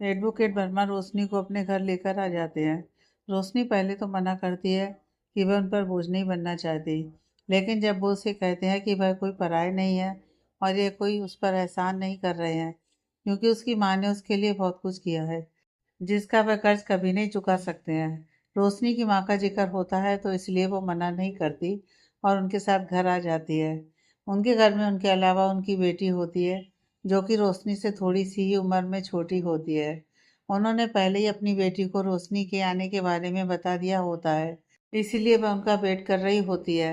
Advocate Verma रोशनी को अपने घर लेकर आ जाते हैं। रोशनी पहले तो मना करती है कि वह उन पर बोझ नहीं बनना चाहती, लेकिन जब वो उसे कहते हैं कि वह कोई पराये नहीं है और ये कोई उस पर एहसान नहीं कर रहे हैं, क्योंकि उसकी माँ ने उसके लिए बहुत कुछ किया है जिसका वह कर्ज कभी नहीं चुका सकते हैं। रोशनी की माँ का जिक्र होता है तो इसलिए वो मना नहीं करती और उनके साथ घर आ जाती है। उनके घर में उनके अलावा उनकी बेटी होती है, जो कि रोशनी से थोड़ी सी ही उम्र में छोटी होती है। उन्होंने पहले ही अपनी बेटी को रोशनी के आने के बारे में बता दिया होता है, इसीलिए वह उनका वेट कर रही होती है।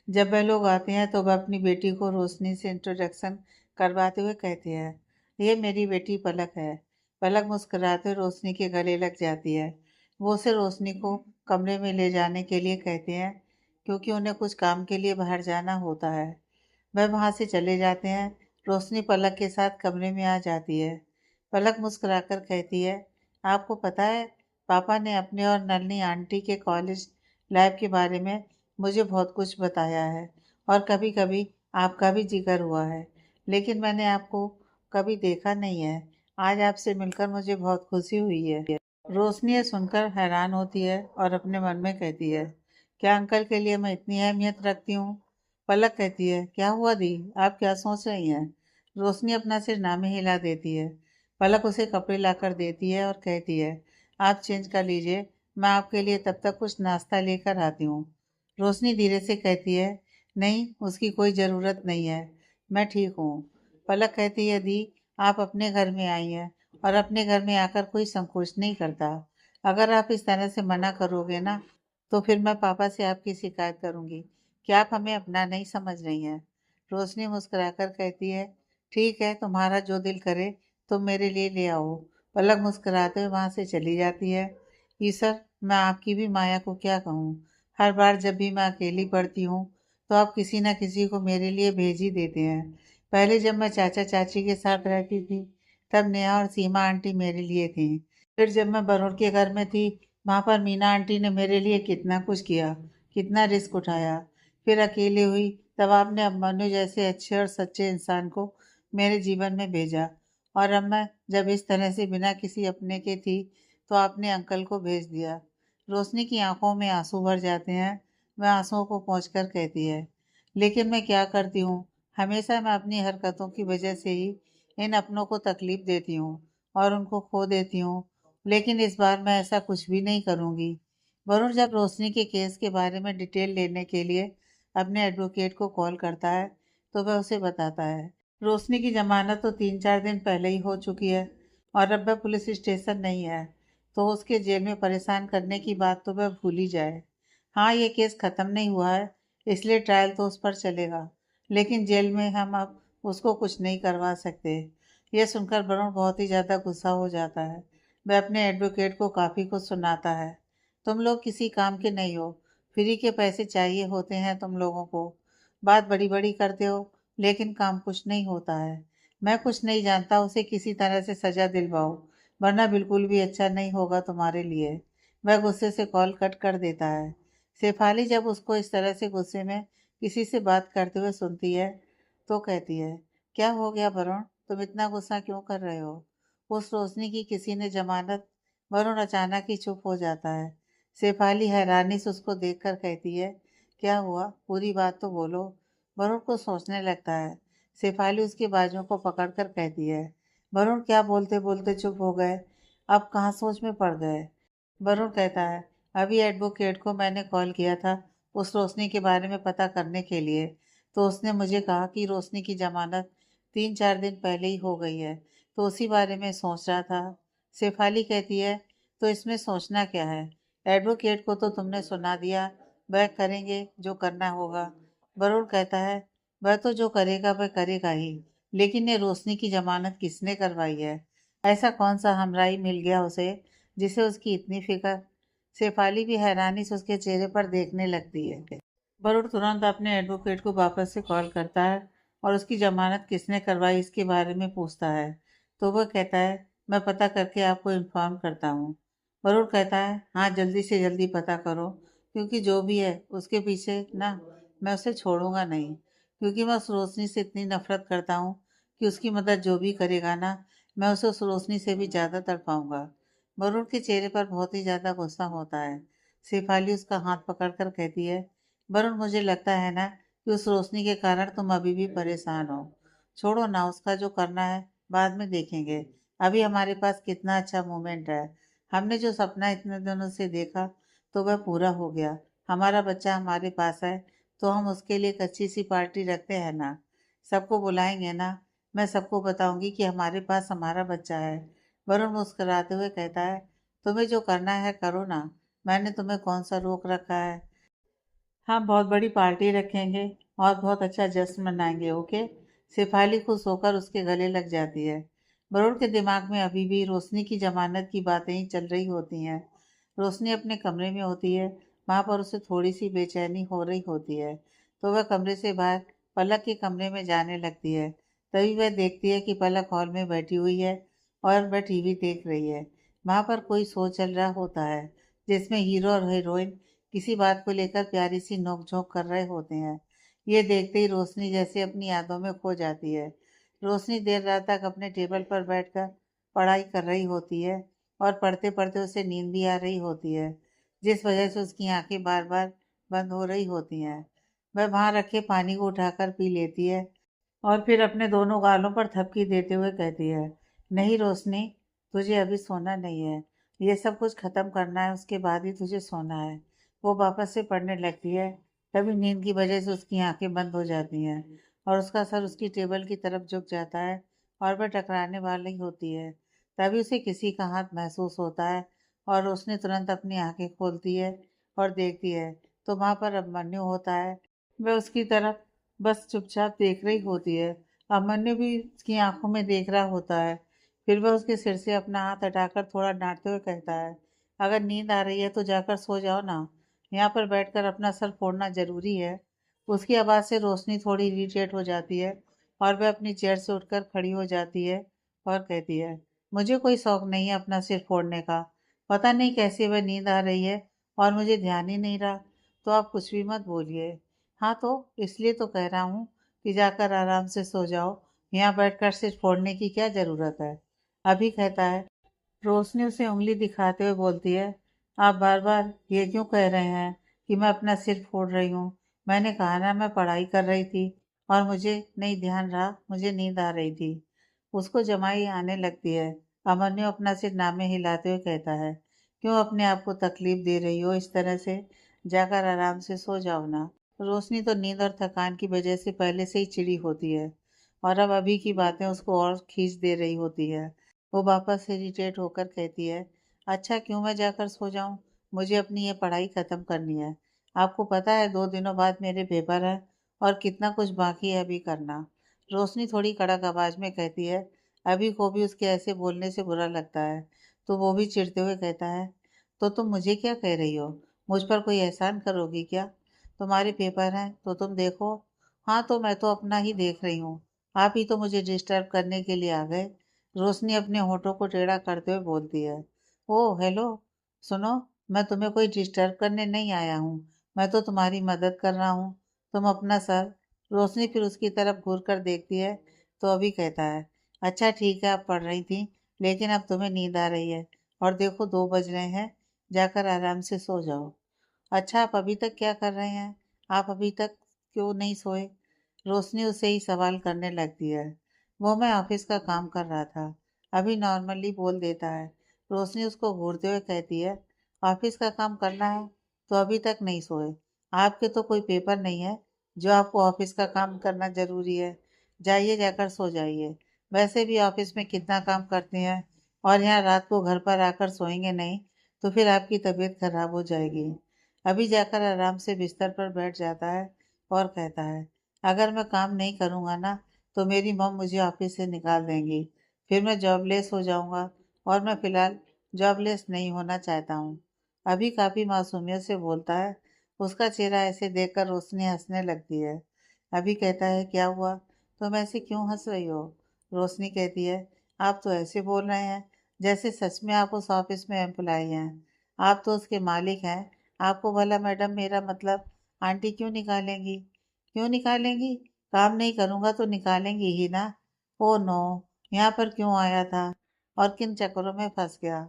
जब वह लोग आते हैं तो वह अपनी बेटी को रोशनी से इंट्रोडक्शन करवाते हुए कहती है, ये मेरी बेटी पलक है। पलक मुस्कुराते रोशनी के गले लग जाती है। वो उसे रोशनी को कमरे में ले जाने के लिए कहते हैं, क्योंकि उन्हें कुछ काम के लिए बाहर जाना होता है। वह वहाँ से चले जाते हैं। रोशनी पलक के साथ कमरे में आ जाती है। पलक मुस्कुराकर कहती है, आपको पता है, पापा ने अपने और नलनी आंटी के कॉलेज लाइफ के बारे में मुझे बहुत कुछ बताया है और कभी कभी आपका भी जिक्र हुआ है, लेकिन मैंने आपको कभी देखा नहीं है। आज आपसे मिलकर मुझे बहुत खुशी हुई है। रोशनी ये सुनकर हैरान होती है और अपने मन में कहती है, क्या अंकल के लिए मैं इतनी अहमियत रखती हूँ? पलक कहती है, क्या हुआ दी, आप क्या सोच रही हैं? रोशनी अपना सिर ना में हिला देती है। पलक उसे कपड़े लाकर देती है और कहती है, आप चेंज कर लीजिए, मैं आपके लिए तब तक कुछ नाश्ता लेकर आती हूँ। रोशनी धीरे से कहती है, नहीं, उसकी कोई ज़रूरत नहीं है, मैं ठीक हूँ। पलक कहती है, दी, आप अपने घर में आई हैं और अपने घर में आकर कोई संकोच नहीं करता। अगर आप इस तरह से मना करोगे ना, तो फिर मैं पापा से आपकी शिकायत करूँगी। क्या आप हमें अपना नहीं समझ रही हैं? रोशनी मुस्कुराकर कहती है, ठीक है, तुम्हारा जो दिल करे तुम मेरे लिए ले आओ। पलक मुस्कुराते हुए वहाँ से चली जाती है। ईश्वर, मैं आपकी भी माया को क्या कहूँ। हर बार जब भी मैं अकेली पड़ती हूँ तो आप किसी न किसी को मेरे लिए भेज ही देते हैं। पहले जब मैं चाचा चाची के साथ रहती थी, तब नेहा और सीमा आंटी मेरे लिए थी। फिर जब मैं वरुण के घर में थी, वहाँ पर मीना आंटी ने मेरे लिए कितना कुछ किया, कितना रिस्क उठाया। फिर अकेली हुई, तब आपने अभिमन्यु जैसे अच्छे और सच्चे इंसान को मेरे जीवन में भेजा। और अब मैं जब इस तरह से बिना किसी अपने के थी, तो आपने अंकल को भेज दिया। रोशनी की आंखों में आंसू भर जाते हैं। वह आंसुओं को पोंछकर कहती है, लेकिन मैं क्या करती हूँ, हमेशा मैं अपनी हरकतों की वजह से ही इन अपनों को तकलीफ देती हूँ और उनको खो देती हूँ। लेकिन इस बार मैं ऐसा कुछ भी नहीं करूँगी। वरुण जब रोशनी के केस के बारे में डिटेल लेने के लिए अपने एडवोकेट को कॉल करता है, तो वह उसे बताता है, रोशनी की जमानत तो 3-4 दिन पहले ही हो चुकी है और अब वह पुलिस स्टेशन नहीं है, तो उसके जेल में परेशान करने की बात तो वह भूल ही जाए। हाँ, ये केस ख़त्म नहीं हुआ है, इसलिए ट्रायल तो उस पर चलेगा, लेकिन जेल में हम अब उसको कुछ नहीं करवा सकते। यह सुनकर वरुण बहुत ही ज़्यादा गुस्सा हो जाता है। वह अपने एडवोकेट को काफ़ी कुछ सुनाता है। तुम लोग किसी काम के नहीं हो, फ्री के पैसे चाहिए होते हैं तुम लोगों को। बात बड़ी बड़ी करते हो, लेकिन काम कुछ नहीं होता है। मैं कुछ नहीं जानता, उसे किसी तरह से सजा दिलवाओ, वरना बिल्कुल भी अच्छा नहीं होगा तुम्हारे लिए। वह गुस्से से कॉल कट कर देता है। शेफाली जब उसको इस तरह से गुस्से में किसी से बात करते हुए सुनती है, तो कहती है, क्या हो गया वरुण, तुम इतना गुस्सा क्यों कर रहे हो? उस रोशनी की किसी ने जमानत। वरुण अचानक ही चुप हो जाता है। शेफाली हैरानी से उसको देखकर कहती है, क्या हुआ, पूरी बात तो बोलो। वरुण को सोचने लगता है। शेफाली उसकी बाजुओं को पकड़कर कहती है, वरुण क्या बोलते बोलते चुप हो गए, अब कहाँ सोच में पड़ गए? वरुण कहता है, अभी एडवोकेट को मैंने कॉल किया था उस रोशनी के बारे में पता करने के लिए, तो उसने मुझे कहा कि रोशनी की जमानत 3-4 दिन पहले ही हो गई है, तो उसी बारे में सोच रहा था। शेफाली कहती है, तो इसमें सोचना क्या है, एडवोकेट को तो तुमने सुना दिया, वह करेंगे जो करना होगा। वरुण कहता है, वह तो जो करेगा वह करेगा ही, लेकिन ये रोशनी की जमानत किसने करवाई है? ऐसा कौन सा हमराही मिल गया उसे जिसे उसकी इतनी फिक्र? शेफाली भी हैरानी से उसके चेहरे पर देखने लगती है। वरुण तुरंत अपने एडवोकेट को वापस से कॉल करता है और उसकी जमानत किसने करवाई इसके बारे में पूछता है, तो वह कहता है, मैं पता करके आपको इन्फॉर्म करता हूँ। वरुण कहता है, हाँ, जल्दी से जल्दी पता करो, क्योंकि जो भी है उसके पीछे ना, मैं उसे छोड़ूंगा नहीं, क्योंकि मैं उस रोशनी से इतनी नफरत करता हूँ कि उसकी मदद जो भी करेगा ना, मैं उसे उस रोशनी से भी ज़्यादा तड़पाऊंगा। वरुण के चेहरे पर बहुत ही ज़्यादा गुस्सा होता है। शेफाली उसका हाथ पकड़कर कहती है, वरुण मुझे लगता है ना कि उस रोशनी के कारण तुम अभी भी परेशान हो। छोड़ो ना, उसका जो करना है बाद में देखेंगे। अभी हमारे पास कितना अच्छा मोमेंट है। हमने जो सपना इतने दिनों से देखा तो वह पूरा हो गया। हमारा बच्चा हमारे पास है तो हम उसके लिए एक अच्छी सी पार्टी रखते हैं ना। सबको बुलाएंगे ना। मैं सबको बताऊंगी कि हमारे पास हमारा बच्चा है। वरुण मुस्कुराते हुए कहता है, तुम्हें जो करना है करो ना। मैंने तुम्हें कौन सा रोक रखा है। हम बहुत बड़ी पार्टी रखेंगे और बहुत अच्छा जश्न मनाएंगे, ओके। शेफाली खुश होकर उसके गले लग जाती है। वरुण के दिमाग में अभी भी रोशनी की जमानत की बातें ही चल रही होती हैं। रोशनी अपने कमरे में होती है। वहाँ पर उसे थोड़ी सी बेचैनी हो रही होती है तो वह कमरे से बाहर पलक के कमरे में जाने लगती है। तभी वह देखती है कि पलक हॉल में बैठी हुई है और वह टीवी देख रही है। वहाँ पर कोई शो चल रहा होता है जिसमें हीरो और हीरोइन किसी बात को लेकर प्यारी सी नोक-झोंक कर रहे होते हैं। ये देखते ही रोशनी जैसे अपनी यादों में खो जाती है। रोशनी देर रात तक अपने टेबल पर बैठकर पढ़ाई कर रही होती है और पढ़ते-पढ़ते उसे नींद भी आ रही होती है, जिस वजह से उसकी आंखें बार-बार बंद हो रही होती हैं। वह वहाँ रखे पानी को उठाकर पी लेती है और फिर अपने दोनों गालों पर थपकी देते हुए कहती है, नहीं रोशनी, तुझे अभी सोना नहीं है। ये सब कुछ खत्म करना है, उसके बाद ही तुझे सोना है। वो वापस से पढ़ने लगती है। तभी नींद की वजह से उसकी आंखें बंद हो जाती हैं और उसका सर उसकी टेबल की तरफ झुक जाता है और वह टकराने वाली होती है। तभी उसे किसी का हाथ महसूस होता है और उसने तुरंत अपनी आंखें खोलती है और देखती है तो वहाँ पर अभिमन्यु होता है। वह उसकी तरफ बस चुपचाप देख रही होती है। अभिमन्यु भी उसकी आंखों में देख रहा होता है। फिर वह उसके सिर से अपना हाथ हटाकर थोड़ा डांटते हुए कहता है, अगर नींद आ रही है तो जाकर सो जाओ ना। यहाँ पर बैठकर अपना सर फोड़ना जरूरी है। उसकी आवाज़ से रोशनी थोड़ी इरिटेट हो जाती है और वह अपनी चेयर से उठकर खड़ी हो जाती है और कहती है, मुझे कोई शौक नहीं है अपना सिर फोड़ने का। पता नहीं कैसे वह नींद आ रही है और मुझे ध्यान ही नहीं रहा। तो आप कुछ भी मत बोलिए। हाँ तो इसलिए तो कह रहा हूँ कि जाकर आराम से सो जाओ। यहाँ बैठकर सिर फोड़ने की क्या ज़रूरत है। अभी कहता है। रोशनी उसे उंगली दिखाते हुए बोलती है, आप बार बार ये क्यों कह रहे हैं कि मैं अपना सिर फोड़ रही हूँ। मैंने कहा ना मैं पढ़ाई कर रही थी और मुझे नहीं ध्यान रहा, मुझे नींद आ रही थी। उसको जमाई आने लगती है। अमन्यु अपना सिर नामे हिलाते हुए कहता है, क्यों अपने आप को तकलीफ दे रही हो इस तरह से। जाकर आराम से सो जाओ ना। रोशनी तो नींद और थकान की वजह से पहले से ही चिड़ी होती है और अब अभी की बातें उसको और खींच दे रही होती है। वो वापस इरिटेट होकर कहती है, अच्छा क्यों मैं जाकर सो जाऊं। मुझे अपनी ये पढ़ाई ख़त्म करनी है। आपको पता है 2 दिनों बाद मेरे पेपर है और कितना कुछ बाकी है अभी करना। रोशनी थोड़ी कड़क आवाज़ में कहती है। अभी को भी उसके ऐसे बोलने से बुरा लगता है तो वो भी चिढ़ते हुए कहता है, तो तुम मुझे क्या कह रही हो। मुझ पर कोई एहसान करोगी क्या। तुम्हारे पेपर हैं तो तुम देखो। हाँ तो मैं तो अपना ही देख रही हूँ। आप ही तो मुझे डिस्टर्ब करने के लिए आ गए। रोशनी अपने होठों को टेढ़ा करते हुए बोलती है, ओह हेलो, सुनो, मैं तुम्हें कोई डिस्टर्ब करने नहीं आया हूँ। मैं तो तुम्हारी मदद कर रहा हूँ। तुम अपना सर। रोशनी फिर उसकी तरफ घूर कर देखती है तो अभी कहता है, अच्छा ठीक है आप पढ़ रही थी लेकिन अब तुम्हें नींद आ रही है और देखो 2 बज रहे हैं। जाकर आराम से सो जाओ। अच्छा आप अभी तक क्या कर रहे हैं। आप अभी तक क्यों नहीं सोए। रोशनी उसे ही सवाल करने लगती है। वो मैं ऑफिस का काम कर रहा था। अभी नॉर्मली बोल देता है। रोशनी उसको घूरते हुए कहती है, ऑफिस का काम करना है तो अभी तक नहीं सोए। आपके तो कोई पेपर नहीं है जो आपको ऑफिस का काम करना जरूरी है। जाइए जाकर सो जाइए। वैसे भी ऑफिस में कितना काम करते हैं और यहाँ रात को घर पर आकर सोएंगे नहीं तो फिर आपकी तबीयत खराब हो जाएगी। अभी जाकर आराम से बिस्तर पर बैठ जाता है और कहता है, अगर मैं काम नहीं करूँगा ना तो मेरी मॉम मुझे ऑफिस से निकाल देंगी। फिर मैं जॉबलेस हो जाऊँगा और मैं फ़िलहाल जॉबलेस नहीं होना चाहता हूँ। अभी काफ़ी मासूमियत से बोलता है। उसका चेहरा ऐसे देखकर रोशनी हंसने लगती है। अभी कहता है, क्या हुआ, तुम ऐसे क्यों हंस रही हो। रोशनी कहती है, आप तो ऐसे बोल रहे हैं जैसे सच में आप उस ऑफिस में एम्प्लॉई हैं। आप तो उसके मालिक हैं। आपको भला मैडम मेरा मतलब आंटी क्यों निकालेंगी। क्यों निकालेंगी। काम नहीं करूँगा तो निकालेंगी ही ना। ओह नो, यहाँ पर क्यों आया था और किन चक्करों में फंस गया।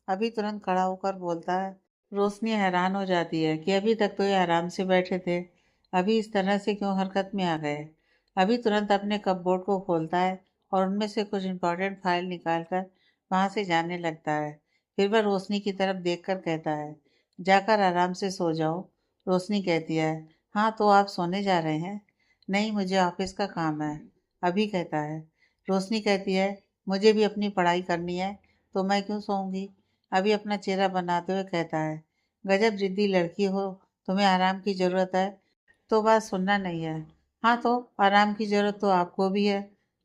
अभी तुरंत खड़ा होकर बोलता है। रोशनी हैरान हो जाती है कि अभी तक तो ये आराम से बैठे थे, अभी इस तरह से क्यों हरकत में आ गए। अभी तुरंत अपने कपबोर्ड को खोलता है और उनमें से कुछ इंपॉर्टेंट फाइल निकालकर वहाँ से जाने लगता है। फिर वह रोशनी की तरफ देखकर कहता है, जाकर आराम से सो जाओ। रोशनी कहती है, हाँ तो आप सोने जा रहे हैं? नहीं, मुझे ऑफिस का काम है, अभी कहता है। रोशनी कहती है, मुझे भी अपनी पढ़ाई करनी है, तो मैं क्यों सोऊंगी। अभी अपना चेहरा बनाते हुए कहता है, गजब जिद्दी लड़की हो, तुम्हें आराम की ज़रूरत है तो बात सुनना नहीं है। हाँ तो आराम की ज़रूरत तो आपको भी है,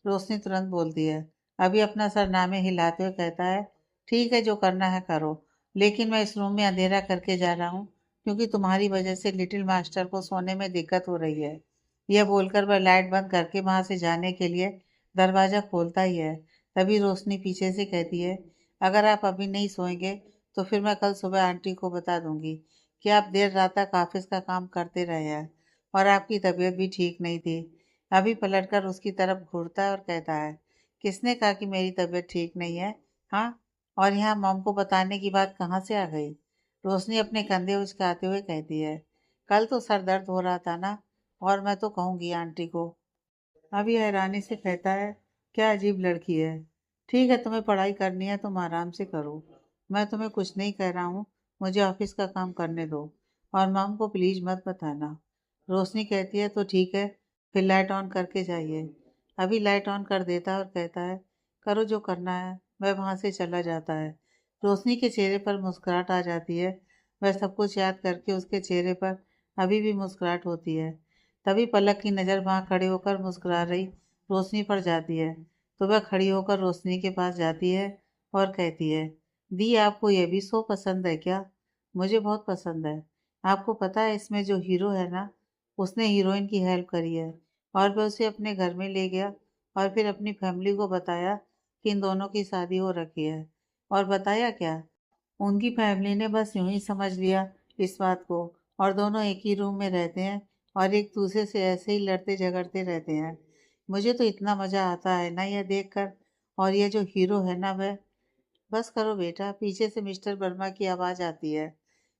रोशनी तुरंत बोलती है। अभी अपना सरनामे हिलाते हुए कहता है, ठीक है जो करना है करो, लेकिन मैं इस रूम में अंधेरा करके जा रहा हूँ क्योंकि तुम्हारी वजह से लिटिल मास्टर को सोने में दिक्कत हो रही है। यह बोलकर वह लाइट बंद करके वहाँ से जाने के लिए दरवाज़ा खोलता ही है। तभी रोशनी पीछे से कहती है, अगर आप अभी नहीं सोएंगे तो फिर मैं कल सुबह आंटी को बता दूंगी कि आप देर रात तक ऑफिस का काम करते रहे हैं और आपकी तबीयत भी ठीक नहीं थी। अभी पलटकर उसकी तरफ घूरता है और कहता है, किसने कहा कि मेरी तबीयत ठीक नहीं है? हाँ, और यहाँ मॉम को बताने की बात कहाँ से आ गई? रोशनी अपने कंधे उचकाते हुए कहती है, कल तो सर दर्द हो रहा था ना, और मैं तो कहूँगी आंटी को। अभी हैरानी से कहता है, क्या अजीब लड़की है। ठीक है, तुम्हें पढ़ाई करनी है तुम आराम से करो, मैं तुम्हें कुछ नहीं कह रहा हूँ, मुझे ऑफिस का काम करने दो, और मॉम को प्लीज मत बताना। रोशनी कहती है, तो ठीक है, फिर लाइट ऑन करके जाइए। अभी लाइट ऑन कर देता है और कहता है, करो जो करना है। वह वहाँ से चला जाता है। रोशनी के चेहरे पर मुस्कुराहट आ जाती है। वह सब कुछ याद करके उसके चेहरे पर अभी भी मुस्कुराहट होती है। तभी पलक की नज़र वहाँ खड़े होकर मुस्कुरा रही रोशनी पर जाती है, तो वह खड़ी होकर रोशनी के पास जाती है और कहती है, दी आपको यह भी शो पसंद है क्या? मुझे बहुत पसंद है। आपको पता है इसमें जो हीरो है ना, उसने हीरोइन की हेल्प करी है और वह उसे अपने घर में ले गया और फिर अपनी फैमिली को बताया कि इन दोनों की शादी हो रखी है। और बताया क्या, उनकी फैमिली ने बस यूं ही समझ लिया इस बात को, और दोनों एक ही रूम में रहते हैं और एक दूसरे से ऐसे ही लड़ते झगड़ते रहते हैं। मुझे तो इतना मज़ा आता है ना यह देखकर। और यह जो हीरो है ना वह, बस करो बेटा, पीछे से मिस्टर वर्मा की आवाज़ आती है।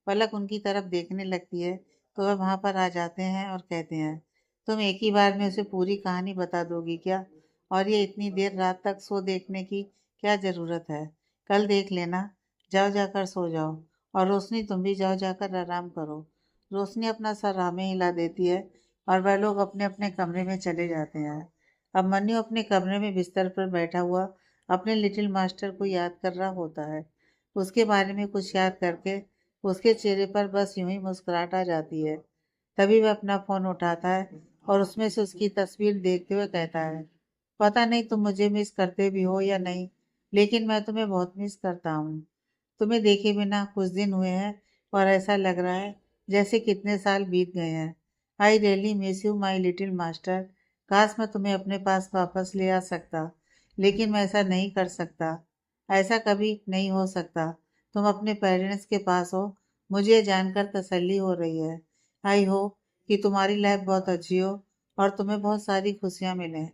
पलक उनकी तरफ देखने लगती है तो वह वहाँ पर आ जाते हैं और कहते हैं, तुम एक ही बार में उसे पूरी कहानी बता दोगी क्या? और ये इतनी देर रात तक शो देखने की क्या ज़रूरत है? कल देख लेना। जाओ जाकर सो जाओ। और रोशनी तुम भी जाओ जाकर आराम करो। रोशनी अपना सर रामे हिला देती है और वह लोग अपने अपने कमरे में चले जाते हैं। अब मन्नू अपने कमरे में बिस्तर पर बैठा हुआ अपने लिटिल मास्टर को याद कर रहा होता है। उसके बारे में कुछ याद करके उसके चेहरे पर बस यूं ही मुस्कुराहट आ जाती है। तभी वह अपना फ़ोन उठाता है और उसमें से उसकी तस्वीर देखते हुए कहता है, पता नहीं तुम मुझे मिस करते भी हो या नहीं, लेकिन मैं तुम्हें बहुत मिस करता हूँ। तुम्हें देखे बिना कुछ दिन हुए हैं और ऐसा लग रहा है जैसे कितने साल बीत गए हैं। I really miss you my little master. काश मैं तुम्हें अपने पास वापस ले आ सकता, लेकिन मैं ऐसा नहीं कर सकता। ऐसा कभी नहीं हो सकता। तुम अपने पेरेंट्स के पास हो, मुझे ये जानकर तसल्ली हो रही है। आई होप कि तुम्हारी लाइफ बहुत अच्छी हो और तुम्हें बहुत सारी खुशियाँ मिलें।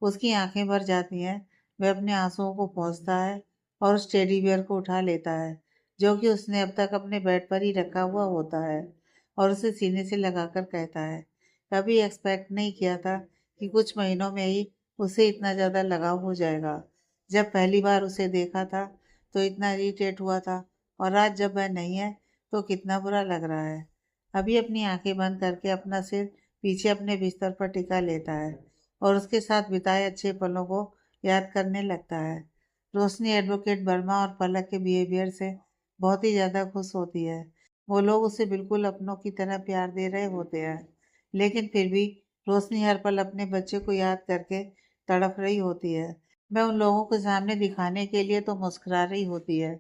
उसकी आंखें भर जाती हैं। वह अपने आंसुओं को पोंछता है और उस टेडी बियर को उठा लेता है जो कि उसने अब तक अपने बेड पर ही रखा हुआ होता है, और उसे सीने से लगाकर कहता है, कभी एक्सपेक्ट नहीं किया था कि कुछ महीनों में ही उसे इतना ज़्यादा लगाव हो जाएगा। जब पहली बार उसे देखा था तो इतना इरिटेट हुआ था, और आज जब वह नहीं है तो कितना बुरा लग रहा है। अभी अपनी आंखें बंद करके अपना सिर पीछे अपने बिस्तर पर टिका लेता है और उसके साथ बिताए अच्छे पलों को याद करने लगता है। रोशनी एडवोकेट वर्मा और पलक के बिहेवियर से बहुत ही ज़्यादा खुश होती है। वो लोग उसे बिल्कुल अपनों की तरह प्यार दे रहे होते हैं, लेकिन फिर भी रोशनी हर पल अपने बच्चे को याद करके तड़प रही होती है। वह उन लोगों के सामने दिखाने के लिए तो मुस्कुरा रही होती है,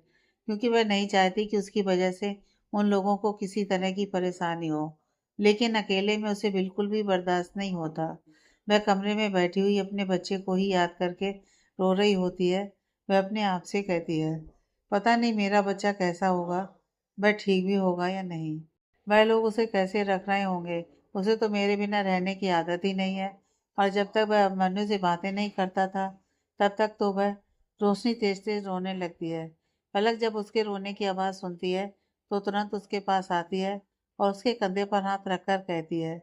क्योंकि वह नहीं चाहती कि उसकी वजह से उन लोगों को किसी तरह की परेशानी हो, लेकिन अकेले में उसे बिल्कुल भी बर्दाश्त नहीं होता। वह कमरे में बैठी हुई अपने बच्चे को ही याद करके रो रही होती है। वह अपने आप से कहती है, पता नहीं मेरा बच्चा कैसा होगा, वह ठीक भी होगा या नहीं। वह लोग उसे कैसे रख रहे होंगे, उसे तो मेरे बिना रहने की आदत ही नहीं है। और जब तक वह मन्नू से बातें नहीं करता था तब तक तो वह रोशनी तेज तेज रोने लगती है। पलक जब उसके रोने की आवाज़ सुनती है तो तुरंत उसके पास आती है और उसके कंधे पर हाथ रखकर कहती है,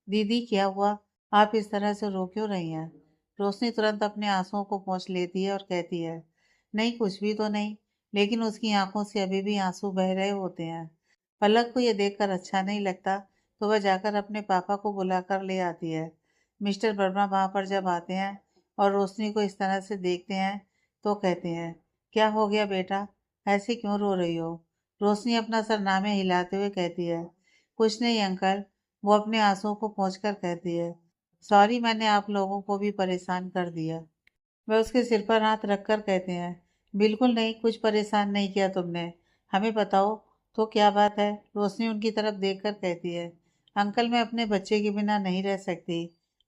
दीदी क्या हुआ? आप इस तरह से रो क्यों रही हैं? रोशनी तुरंत अपने आंसुओं को पोंछ लेती है और कहती है, नहीं कुछ भी तो नहीं, लेकिन उसकी आंखों से अभी भी आंसू बह रहे होते हैं। पलक को यह देखकर अच्छा नहीं लगता तो वह जाकर अपने पापा को बुलाकर ले आती है। मिस्टर वर्मा वहां पर जब आते हैं और रोशनी को इस तरह से देखते हैं तो कहते हैं, क्या हो गया बेटा, ऐसे क्यों रो रही हो? रोशनी अपना सरनामे हिलाते हुए कहती है, कुछ नहीं अंकल। वो अपने आंसुओं को पोंछकर कहती है, सॉरी मैंने आप लोगों को भी परेशान कर दिया। वह उसके सिर पर हाथ रखकर कहते हैं, बिल्कुल नहीं, कुछ परेशान नहीं किया तुमने। हमें बताओ तो क्या बात है? रोशनी उनकी तरफ देखकर कहती है, अंकल मैं अपने बच्चे के बिना नहीं रह सकती।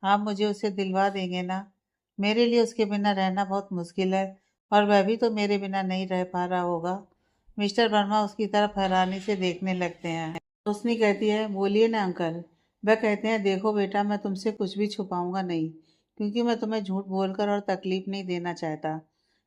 आप मुझे उसे दिलवा देंगे ना? मेरे लिए उसके बिना रहना बहुत मुश्किल है और वह भी तो मेरे बिना नहीं रह पा रहा होगा। मिस्टर वर्मा उसकी तरफ हैरानी से देखने लगते हैं। रोशनी कहती है, बोलिए ना अंकल। वह कहते हैं, देखो बेटा मैं तुमसे कुछ भी छुपाऊंगा नहीं, क्योंकि मैं तुम्हें झूठ बोलकर और तकलीफ नहीं देना चाहता।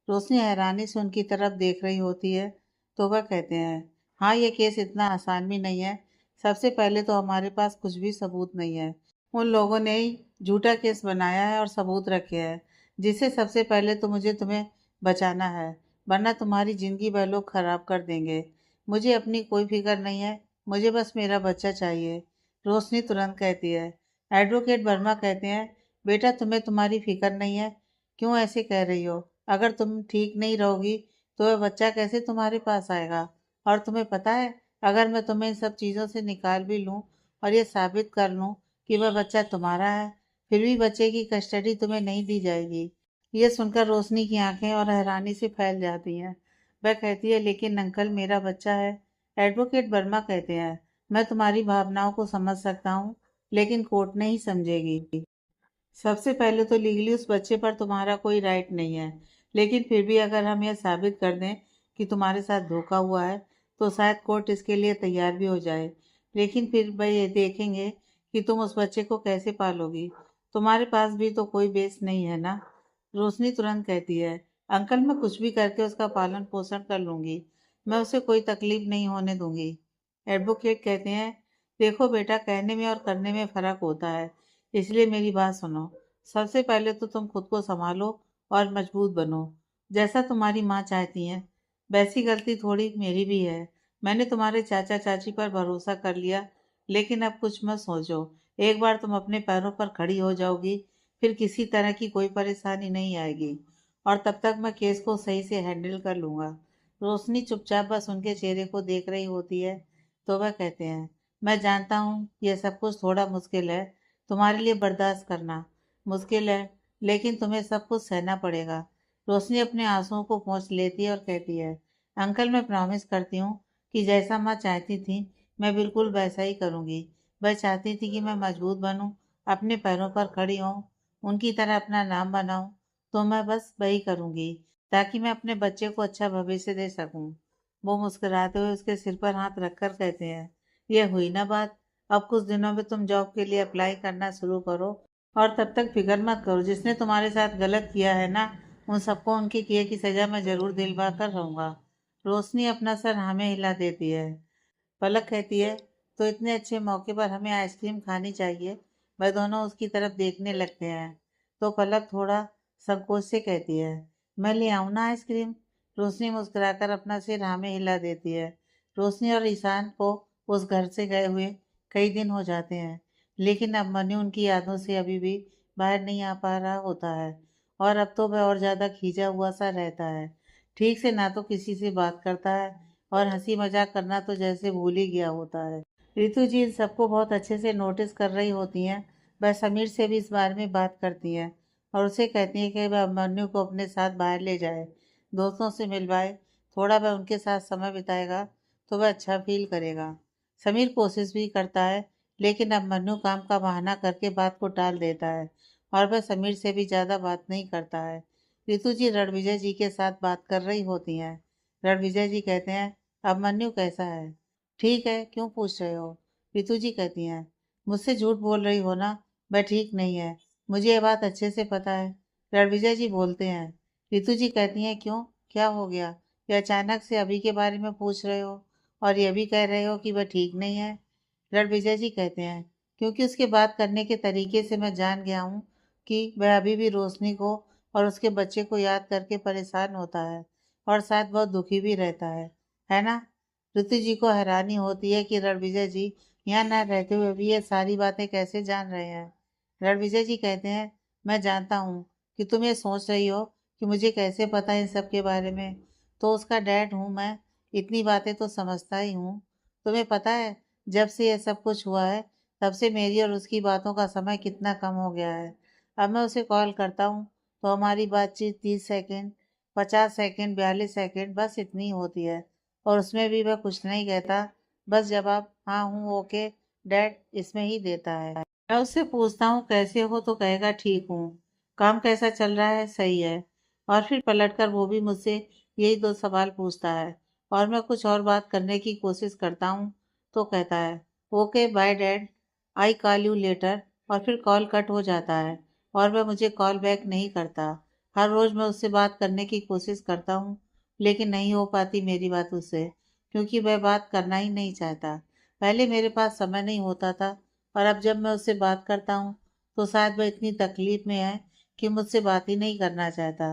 रोशनी हैरानी से उनकी तरफ देख रही होती है तो वह कहते हैं, हाँ ये केस इतना आसान भी नहीं है। सबसे पहले तो हमारे पास कुछ भी सबूत नहीं है। उन लोगों ने ही झूठा केस बनाया है और सबूत रखे हैं, जिससे सबसे पहले तो मुझे तुम्हें बचाना है, वरना तुम्हारी ज़िंदगी वह लोग ख़राब कर देंगे। मुझे अपनी कोई फिक्र नहीं है, मुझे बस मेरा बच्चा चाहिए। रोशनी तुरंत कहती है। एडवोकेट वर्मा कहते हैं, बेटा तुम्हें तुम्हारी फिक्र नहीं है, क्यों ऐसे कह रही हो? अगर तुम ठीक नहीं रहोगी तो वह बच्चा कैसे तुम्हारे पास आएगा? और तुम्हें पता है, अगर मैं तुम्हें इन सब चीज़ों से निकाल भी लूँ और ये साबित कर लूँ कि वह बच्चा तुम्हारा है, फिर भी बच्चे की कस्टडी तुम्हें नहीं दी जाएगी। ये सुनकर रोशनी की आंखें और हैरानी से फैल जाती हैं। वह कहती है, लेकिन अंकल मेरा बच्चा है। एडवोकेट वर्मा कहते हैं, मैं तुम्हारी भावनाओं को समझ सकता हूँ, लेकिन कोर्ट नहीं समझेगी। सबसे पहले तो लीगली उस बच्चे पर तुम्हारा कोई राइट नहीं है, लेकिन फिर भी अगर हम यह साबित कर दें कि तुम्हारे साथ धोखा हुआ है तो शायद कोर्ट इसके लिए तैयार भी हो जाए। लेकिन फिर वह ये देखेंगे कि तुम उस बच्चे को कैसे पालोगी। तुम्हारे पास भी तो कोई बेस नहीं है ना? रोशनी तुरंत कहती है, अंकल मैं कुछ भी करके उसका पालन पोषण कर लूंगी, मैं उसे कोई तकलीफ नहीं होने दूंगी। एडवोकेट कहते हैं, देखो बेटा कहने में और करने में फ़र्क होता है, इसलिए मेरी बात सुनो। सबसे पहले तो तुम खुद को संभालो और मजबूत बनो, जैसा तुम्हारी माँ चाहती हैं। वैसी गलती थोड़ी मेरी भी है, मैंने तुम्हारे चाचा चाची पर भरोसा कर लिया, लेकिन अब कुछ मत सोचो। एक बार तुम अपने पैरों पर खड़ी हो जाओगी फिर किसी तरह की कोई परेशानी नहीं आएगी, और तब तक मैं केस को सही से हैंडल कर लूँगा। रोशनी चुपचाप बस उनके चेहरे को देख रही होती है तो वह कहते हैं, मैं जानता हूँ यह सब कुछ थोड़ा मुश्किल है, तुम्हारे लिए बर्दाश्त करना मुश्किल है, लेकिन तुम्हें सब कुछ सहना पड़ेगा। रोशनी अपने आंसुओं को पोंछ लेती है और कहती है, अंकल मैं प्रॉमिस करती हूँ कि जैसा माँ चाहती थी मैं बिल्कुल वैसा ही करूँगी। वह चाहती थी कि मैं मजबूत बनूँ, अपने पैरों पर खड़ी हूँ, उनकी तरह अपना नाम बनाऊँ, तो मैं बस वही करूँगी ताकि मैं अपने बच्चे को अच्छा भविष्य दे सकूँ। वो मुस्कुराते हुए उसके सिर पर हाथ रखकर कहते हैं, यह हुई ना बात। अब कुछ दिनों में तुम जॉब के लिए अप्लाई करना शुरू करो, और तब तक फिक्र मत करो, जिसने तुम्हारे साथ गलत किया है ना, उन सबको उनके किए की सजा मैं जरूर दिलवा कर रहूँगा। रोशनी अपना सर हाँ में हिला देती है। पलक कहती है, तो इतने अच्छे मौके पर हमें आइसक्रीम खानी चाहिए। वह दोनों उसकी तरफ देखने लगते हैं तो पलक थोड़ा संकोच से कहती है, मैं ले आऊँ ना आइसक्रीम? रोशनी मुस्कुराकर अपना सिर हाँ में हिला देती है। रोशनी और ईशान को उस घर से गए हुए कई दिन हो जाते हैं, लेकिन अब मनु उनकी यादों से अभी भी बाहर नहीं आ पा रहा होता है, और अब तो वह और ज़्यादा खींचा हुआ सा रहता है। ठीक से ना तो किसी से बात करता है और हंसी मजाक करना तो जैसे भूल ही गया होता है। रितु जी इन सबको बहुत अच्छे से नोटिस कर रही होती हैं। वह समीर से भी इस बारे में बात करती हैं और उसे कहती हैं कि वह मन्नू को अपने साथ बाहर ले जाए, दोस्तों से मिलवाए। थोड़ा वह उनके साथ समय बिताएगा तो वह अच्छा फील करेगा। समीर कोशिश भी करता है, लेकिन अब मन्नू काम का बहाना करके बात को टाल देता है और वह समीर से भी ज़्यादा बात नहीं करता है। रितु जी रणविजय जी के साथ बात कर रही होती हैं। रणविजय जी कहते हैं, अब मन्नू कैसा है? ठीक है, क्यों पूछ रहे हो? रितु जी कहती हैं, मुझसे झूठ बोल रही हो ना, वह ठीक नहीं है, मुझे ये बात अच्छे से पता है। रणविजय जी बोलते हैं, रितु जी कहती हैं, क्यों, क्या हो गया? ये अचानक से अभी के बारे में पूछ रहे हो और ये भी कह रहे हो कि वह ठीक नहीं है। रणविजय जी कहते हैं, क्योंकि उसके बात करने के तरीके से मैं जान गया हूँ कि वह अभी भी रोशनी को और उसके बच्चे को याद करके परेशान होता है और शायद बहुत दुखी भी रहता है ना? ऋतु जी को हैरानी होती है कि रणविजय जी यहाँ न रहते हुए भी ये सारी बातें कैसे जान रहे हैं। रणविजय जी कहते हैं, मैं जानता हूँ कि तुम ये सोच रही हो कि मुझे कैसे पता इन सब के बारे में। तो उसका डैड हूँ मैं, इतनी बातें तो समझता ही हूँ। तुम्हें पता है, जब से ये सब कुछ हुआ है तब से मेरी और उसकी बातों का समय कितना कम हो गया है। अब मैं उसे कॉल करता हूँ तो हमारी बातचीत 30 सेकंड, 50 सेकंड, 42 सेकंड बस इतनी होती है और उसमें भी वह कुछ नहीं कहता। बस जवाब हाँ हूँ ओके डैड इसमें ही देता है। मैं उससे पूछता हूँ कैसे हो तो कहेगा ठीक हूँ। काम कैसा चल रहा है? सही है। और फिर पलटकर वो भी मुझसे यही दो सवाल पूछता है और मैं कुछ और बात करने की कोशिश करता हूँ तो कहता है okay bye dad, I call you later. और फिर कॉल कट हो जाता है और वह मुझे कॉल बैक नहीं करता। हर रोज़ मैं उससे बात करने की कोशिश करता हूँ लेकिन नहीं हो पाती मेरी बात उससे, क्योंकि वह बात करना ही नहीं चाहता। पहले मेरे पास समय नहीं होता था और अब जब मैं उससे बात करता हूँ तो शायद वह इतनी तकलीफ में है कि मुझसे बात ही नहीं करना चाहता।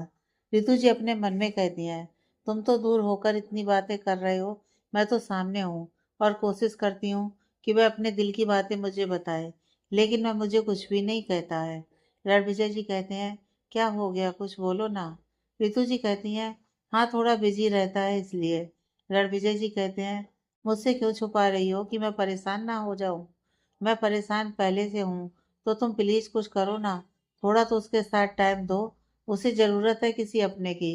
रितु जी अपने मन में कहती हैं, तुम तो दूर होकर इतनी बातें कर रहे हो, मैं तो सामने हूँ और कोशिश करती हूँ कि वह अपने दिल की बातें मुझे बताए, लेकिन वह मुझे कुछ भी नहीं कहता है। रणविजय जी कहते हैं, क्या हो गया, कुछ बोलो ना। रितु जी कहती हैं, हाँ थोड़ा बिजी रहता है इसलिए। रणविजय जी कहते हैं, मुझसे क्यों छुपा रही हो कि मैं परेशान ना हो जाऊं? मैं परेशान पहले से हूँ, तो तुम प्लीज कुछ करो ना। थोड़ा तो उसके साथ टाइम दो, उसे जरूरत है किसी अपने की।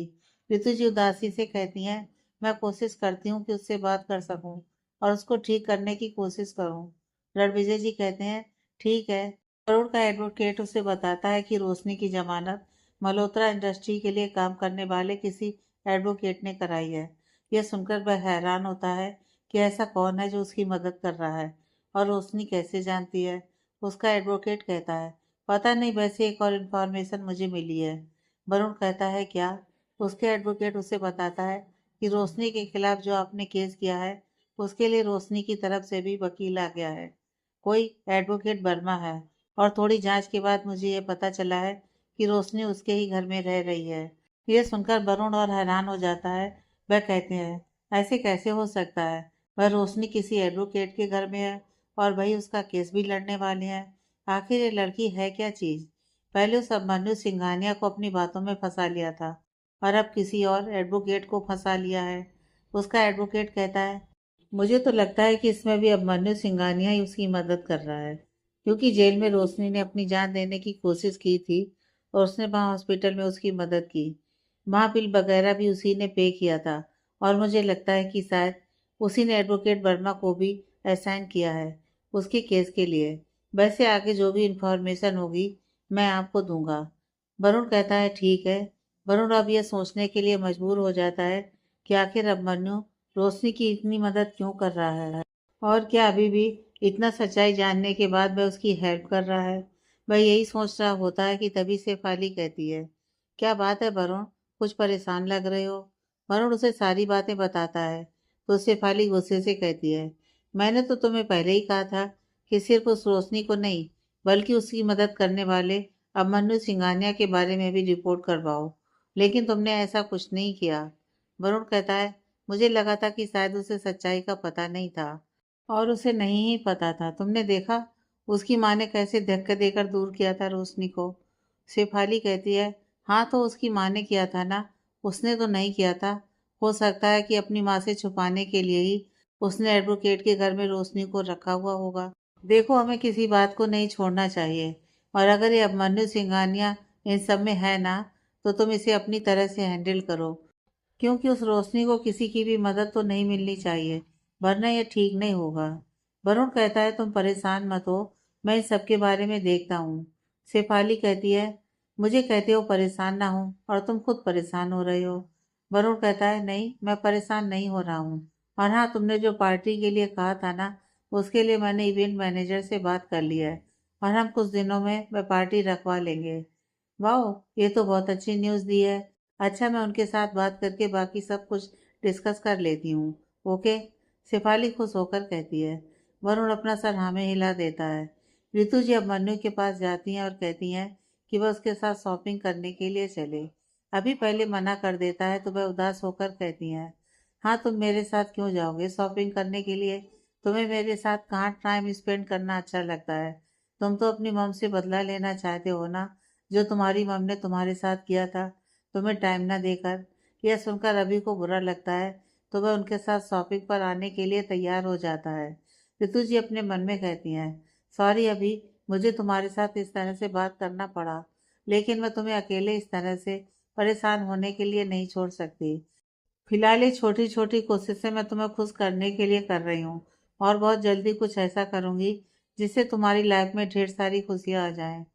ऋतु जी उदासी से कहती हैं, मैं कोशिश करती हूँ कि उससे बात कर सकूं और उसको ठीक करने की कोशिश करूं। रणविजय जी कहते हैं, ठीक है। करोड़ का एडवोकेट उसे बताता है कि रोशनी की जमानत मल्होत्रा इंडस्ट्री के लिए काम करने वाले किसी एडवोकेट ने कराई है। यह सुनकर वह हैरान होता है कि ऐसा कौन है जो उसकी मदद कर रहा है और रोशनी कैसे जानती है। उसका एडवोकेट कहता है, पता नहीं, वैसे एक और इन्फॉर्मेशन मुझे मिली है। वरुण कहता है, क्या? उसके एडवोकेट उसे बताता है कि रोशनी के खिलाफ जो आपने केस किया है उसके लिए रोशनी की तरफ से भी वकील आ गया है, कोई एडवोकेट वर्मा है। और थोड़ी जांच के बाद मुझे ये पता चला है कि रोशनी उसके ही घर में रह रही है। ये सुनकर वरुण और हैरान हो जाता है। वह कहते हैं, ऐसे कैसे हो सकता है? वह रोशनी किसी एडवोकेट के घर में है और वही उसका केस भी लड़ने वाले हैं। आखिर ये लड़की है क्या चीज? पहले उस अभिमन्यु सिंघानिया को अपनी बातों में फंसा लिया था और अब किसी और एडवोकेट को फंसा लिया है। उसका एडवोकेट कहता है, मुझे तो लगता है कि इसमें भी अभिमन्यु सिंघानिया ही उसकी मदद कर रहा है, क्योंकि जेल में रोशनी ने अपनी जान देने की कोशिश की थी और उसने वहाँ हॉस्पिटल में उसकी मदद की। वहाँ बिल वगैरह भी उसी ने पे किया था और मुझे लगता है कि शायद उसी ने एडवोकेट वर्मा को भी असाइन किया है उसके केस के लिए। वैसे आगे जो भी इंफॉर्मेशन होगी मैं आपको दूंगा। वरुण कहता है, ठीक है। वरुण अब यह सोचने के लिए मजबूर हो जाता है कि आखिर अभिमन्यु रोशनी की इतनी मदद क्यों कर रहा है और क्या अभी भी इतना सच्चाई जानने के बाद वह उसकी हेल्प कर रहा है। वह यही सोच रहा होता है कि तभी शेफाली कहती है, क्या बात है वरुण, कुछ परेशान लग रहे हो? वरुण उसे सारी बातें बताता है तो शेफाली गुस्से से कहती है, मैंने तो तुम्हें पहले ही कहा था कि सिर्फ उस रोशनी को नहीं बल्कि उसकी मदद करने वाले अभिमन्यु सिंघानिया के बारे में भी रिपोर्ट करवाओ, लेकिन तुमने ऐसा कुछ नहीं किया। वरुण कहता है, मुझे लगा था कि शायद उसे सच्चाई का पता नहीं था। और उसे नहीं ही पता था। तुमने देखा उसकी माँ ने कैसे धक्का देकर दूर किया था रोशनी को। शेफाली कहती है, हाँ तो उसकी माँ ने किया था ना, उसने तो नहीं किया था। हो सकता है कि अपनी माँ से छुपाने के लिए ही उसने एडवोकेट के घर में रोशनी को रखा हुआ होगा। देखो, हमें किसी बात को नहीं छोड़ना चाहिए और अगर ये अभिमन्यु सिंघानिया इन सब में है ना, तो तुम इसे अपनी तरह से हैंडल करो, क्योंकि उस रोशनी को किसी की भी मदद तो नहीं मिलनी चाहिए, वरना यह ठीक नहीं होगा। वरुण कहता है, तुम परेशान मत हो, मैं इन सब के बारे में देखता हूँ। शेफाली कहती है, मुझे कहते हो परेशान ना हो और तुम खुद परेशान हो रहे हो। वरुण कहता है, नहीं मैं परेशान नहीं हो रहा हूँ। और हाँ, तुमने जो पार्टी के लिए कहा था ना, उसके लिए मैंने इवेंट मैनेजर से बात कर लिया है और हम कुछ दिनों में वह पार्टी रखवा लेंगे। वाह, ये तो बहुत अच्छी न्यूज़ दी है। अच्छा, मैं उनके साथ बात करके बाकी सब कुछ डिस्कस कर लेती हूँ। ओके। शेफाली खुश होकर कहती है। वरुण अपना सर हाँ में हिला देता है। रितु जी अब मन्नू के पास जाती हैं और कहती हैं कि वह उसके साथ शॉपिंग करने के लिए चले। अभी पहले मना कर देता है तो वह उदास होकर कहती हैं, हाँ तुम मेरे साथ क्यों जाओगे शॉपिंग करने के लिए? तुम्हें मेरे साथ कहाँ टाइम स्पेंड करना अच्छा लगता है? तुम तो अपनी मम से बदला लेना चाहते हो ना, जो तुम्हारी मम ने तुम्हारे साथ किया था, तुम्हें टाइम ना देकर। यह सुनकर अभी को बुरा लगता है तो वह उनके साथ शॉपिंग पर आने के लिए तैयार हो जाता है। ऋतु जी अपने मन में कहती हैं, सॉरी अभी, मुझे तुम्हारे साथ इस तरह से बात करना पड़ा, लेकिन मैं तुम्हें अकेले इस तरह से परेशान होने के लिए नहीं छोड़ सकती। फिलहाल ये छोटी छोटी कोशिशें मैं तुम्हें खुश करने के लिए कर रही हूँ, और बहुत जल्दी कुछ ऐसा करूँगी जिससे तुम्हारी लाइफ में ढेर सारी खुशियाँ आ जाएं।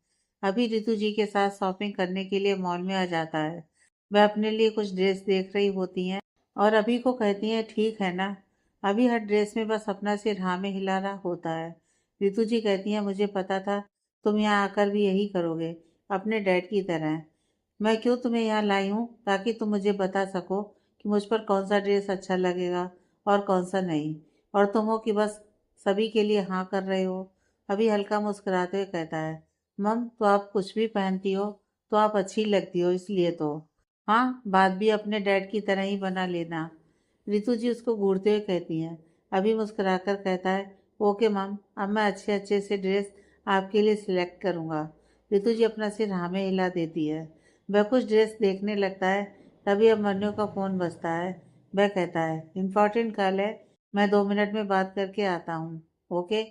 अभी ऋतु जी के साथ शॉपिंग करने के लिए मॉल में आ जाता है। वह अपने लिए कुछ ड्रेस देख रही होती हैं और अभी को कहती हैं, ठीक है ना? अभी हर ड्रेस में बस अपना सिर हाँ में हिला रहा होता है। ऋतु जी कहती हैं, मुझे पता था तुम यहाँ आकर भी यही करोगे, अपने डैड की तरह। मैं क्यों तुम्हें यहाँ लाई हूँ, ताकि तुम मुझे बता सको कि मुझ पर कौन सा ड्रेस अच्छा लगेगा और कौन सा नहीं। और तुम हो कि बस सभी के लिए हाँ कर रहे हो। अभी हल्का मुस्कुराते हुए कहता है, मम तो आप कुछ भी पहनती हो तो आप अच्छी लगती हो, इसलिए तो। हाँ, बात भी अपने डैड की तरह ही बना लेना। रितु जी उसको घूरते हुए कहती हैं। अभी मुस्कुराकर कहता है, ओके मम, अब मैं अच्छे अच्छे से ड्रेस आपके लिए सिलेक्ट करूँगा। रितु जी अपना सिर हाँ में हिला देती है। वह कुछ ड्रेस देखने लगता है, तभी अब मन्नू का फ़ोन बजता है। वह कहता है, इम्पोर्टेंट कॉल है, मैं 2 मिनट में बात करके आता हूँ। ओके।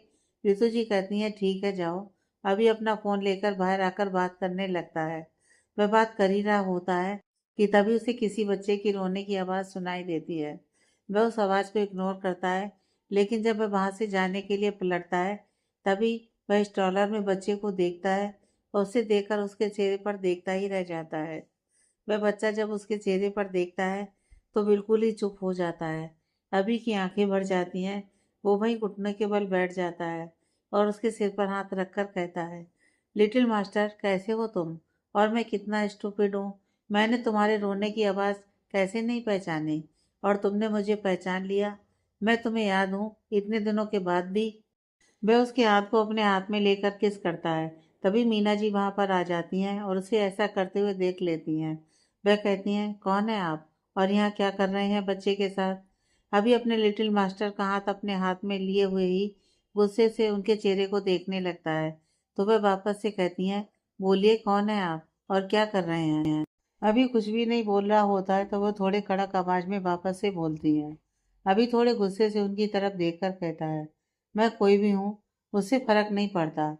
रितु जी कहती हैं, ठीक है जाओ। अभी अपना फ़ोन लेकर बाहर आकर बात करने लगता है। वह बात कर ही रहा होता है कि तभी उसे किसी बच्चे की रोने की आवाज़ सुनाई देती है। वह उस आवाज़ को इग्नोर करता है, लेकिन जब वह वहाँ से जाने के लिए पलटता है, तभी वह स्ट्रॉलर में बच्चे को देखता है और उसे देखकर उसके चेहरे पर देखता ही रह जाता है। वह बच्चा जब उसके चेहरे पर देखता है तो बिल्कुल ही चुप हो जाता है। अभी की आंखें भर जाती हैं। वो वहीं घुटने के बल बैठ जाता है और उसके सिर पर हाथ रखकर कहता है, लिटिल मास्टर कैसे हो तुम? और मैं कितना स्टूपिड हूँ, मैंने तुम्हारे रोने की आवाज़ कैसे नहीं पहचानी, और तुमने मुझे पहचान लिया। मैं तुम्हें याद हूँ इतने दिनों के बाद भी। वह उसके हाथ को अपने हाथ में लेकर किस करता है। तभी मीना जी वहां पर आ जाती हैं और उसे ऐसा करते हुए देख लेती हैं। वह कहती हैं, कौन है आप और यहाँ क्या कर रहे हैं बच्चे के साथ? अभी अपने लिटिल मास्टर का हाथ अपने हाथ में लिए हुए ही गुस्से से उनके चेहरे को देखने लगता है। तो वह वापस से कहती हैं, बोलिए कौन है आप और क्या कर रहे हैं? अभी कुछ भी नहीं बोल रहा होता है तो वह थोड़े कड़क आवाज में वापस से बोलती हैं। अभी थोड़े गुस्से से उनकी तरफ देखकर कहता है, मैं कोई भी हूँ, उससे फर्क नहीं पड़ता।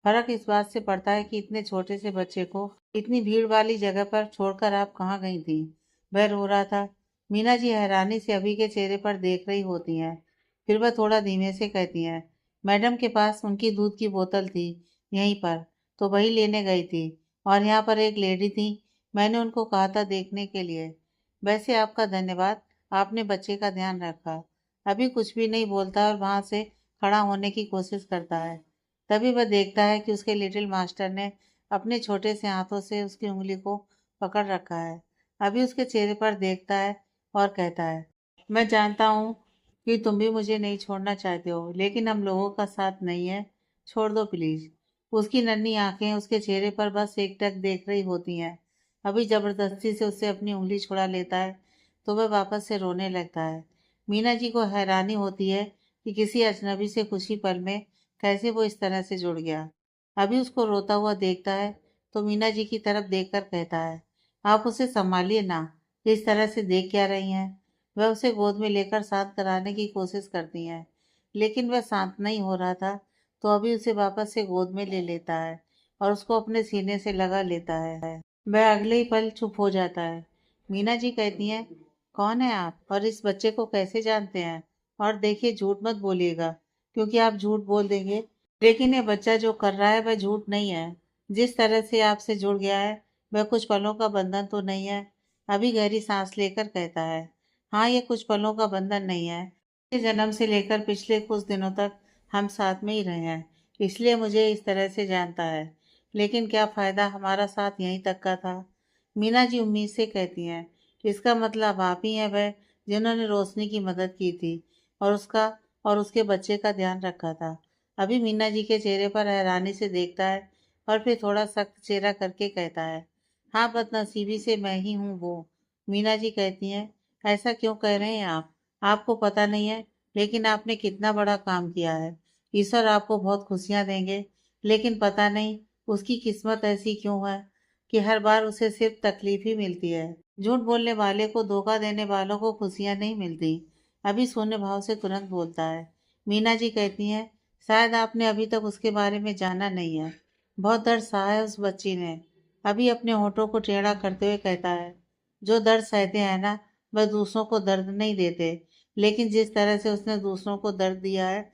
फर्क इस बात से पड़ता है कि इतने छोटे से बच्चे को इतनी भीड़ वाली जगह पर छोड़कर आप कहाँ गई थी? वह रो रहा था। मीना जी हैरानी से अभी के चेहरे पर देख रही होती हैं। फिर वह थोड़ा धीमे से कहती हैं, मैडम के पास उनकी दूध की बोतल थी यहीं पर, तो वही लेने गई थी। और यहाँ पर एक लेडी थी, मैंने उनको कहा था देखने के लिए। वैसे आपका धन्यवाद, आपने बच्चे का ध्यान रखा। अभी कुछ भी नहीं बोलता और वहां से खड़ा होने की कोशिश करता है। तभी वह देखता है कि उसके लिटिल मास्टर ने अपने छोटे से हाथों से उसकी उंगली को पकड़ रखा है। अभी उसके चेहरे पर देखता है और कहता है, मैं जानता हूँ कि तुम भी मुझे नहीं छोड़ना चाहते हो, लेकिन हम लोगों का साथ नहीं है, छोड़ दो प्लीज। उसकी नन्ही आंखें उसके चेहरे पर बस एकटक देख रही होती हैं। अभी जबरदस्ती से उससे अपनी उंगली छुड़ा लेता है तो वह वापस से रोने लगता है। मीना जी को हैरानी होती है कि किसी अजनबी से कुछ ही पल में कैसे वो इस तरह से जुड़ गया। अभी उसको रोता हुआ देखता है तो मीना जी की तरफ देखकर कहता है, आप उसे संभालिए ना, इस तरह से देख क्या रही हैं? वह उसे गोद में लेकर शांत कराने की कोशिश करती हैं, लेकिन वह शांत नहीं हो रहा था। तो अभी उसे वापस से गोद में ले लेता है और उसको अपने सीने से लगा लेता है। वह अगले ही पल चुप हो जाता है। मीना जी कहती हैं, कौन है आप और इस बच्चे को कैसे जानते हैं? और देखिए झूठ मत बोलिएगा, क्योंकि आप झूठ बोल देंगे, लेकिन ये बच्चा जो कर रहा है वह झूठ नहीं है। जिस तरह से आपसे जुड़ गया है वह कुछ पलों का बंधन तो नहीं है। अभी गहरी सांस लेकर कहता है, हाँ ये कुछ पलों का बंधन नहीं है। पिछले जन्म से लेकर पिछले कुछ दिनों तक हम साथ में ही रहे हैं, इसलिए मुझे इस तरह से जानता है। लेकिन क्या फायदा, हमारा साथ यहीं तक का था। मीना जी उम्मीद से कहती हैं, इसका मतलब आप ही हैं वह जिन्होंने रोशनी की मदद की थी और उसका और उसके बच्चे का ध्यान रखा था। अभी मीना जी के चेहरे पर हैरानी से देखता है और फिर थोड़ा सख्त चेहरा करके कहता है, हाँ बदनसीबी से मैं ही हूँ वो। मीना जी कहती हैं, ऐसा क्यों कह रहे हैं आप? आपको पता नहीं है, लेकिन आपने कितना बड़ा काम किया है। ईश्वर आपको बहुत खुशियाँ देंगे, लेकिन पता नहीं उसकी किस्मत ऐसी क्यों है कि हर बार उसे सिर्फ तकलीफ ही मिलती है। झूठ बोलने वाले को, धोखा देने वालों को खुशियाँ नहीं मिलती। अभी शून्य भाव से तुरंत बोलता है। मीना जी कहती हैं, शायद आपने अभी तक उसके बारे में जाना नहीं है। बहुत दर्द सहा है उस बच्ची ने। अभी अपने होठों को टेढ़ा करते हुए कहता है, जो दर्द सहते हैं ना, वह दूसरों को दर्द नहीं देते, लेकिन जिस तरह से उसने दूसरों को दर्द दिया है,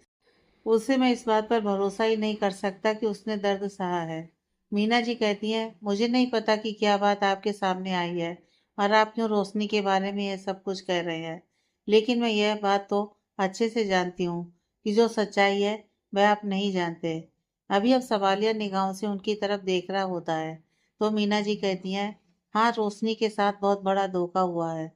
उससे मैं इस बात पर भरोसा ही नहीं कर सकता कि उसने दर्द सहा है। मीना जी कहती हैं, मुझे नहीं पता कि क्या बात आपके सामने आई है और आप क्यों रोशनी के बारे में यह सब कुछ कह रहे हैं, लेकिन मैं यह बात तो अच्छे से जानती हूँ कि जो सच्चाई है वह आप नहीं जानते। अभी अब सवालिया निगाहों से उनकी तरफ देख रहा होता है तो मीना जी कहती हैं, हाँ रोशनी के साथ बहुत बड़ा धोखा हुआ है।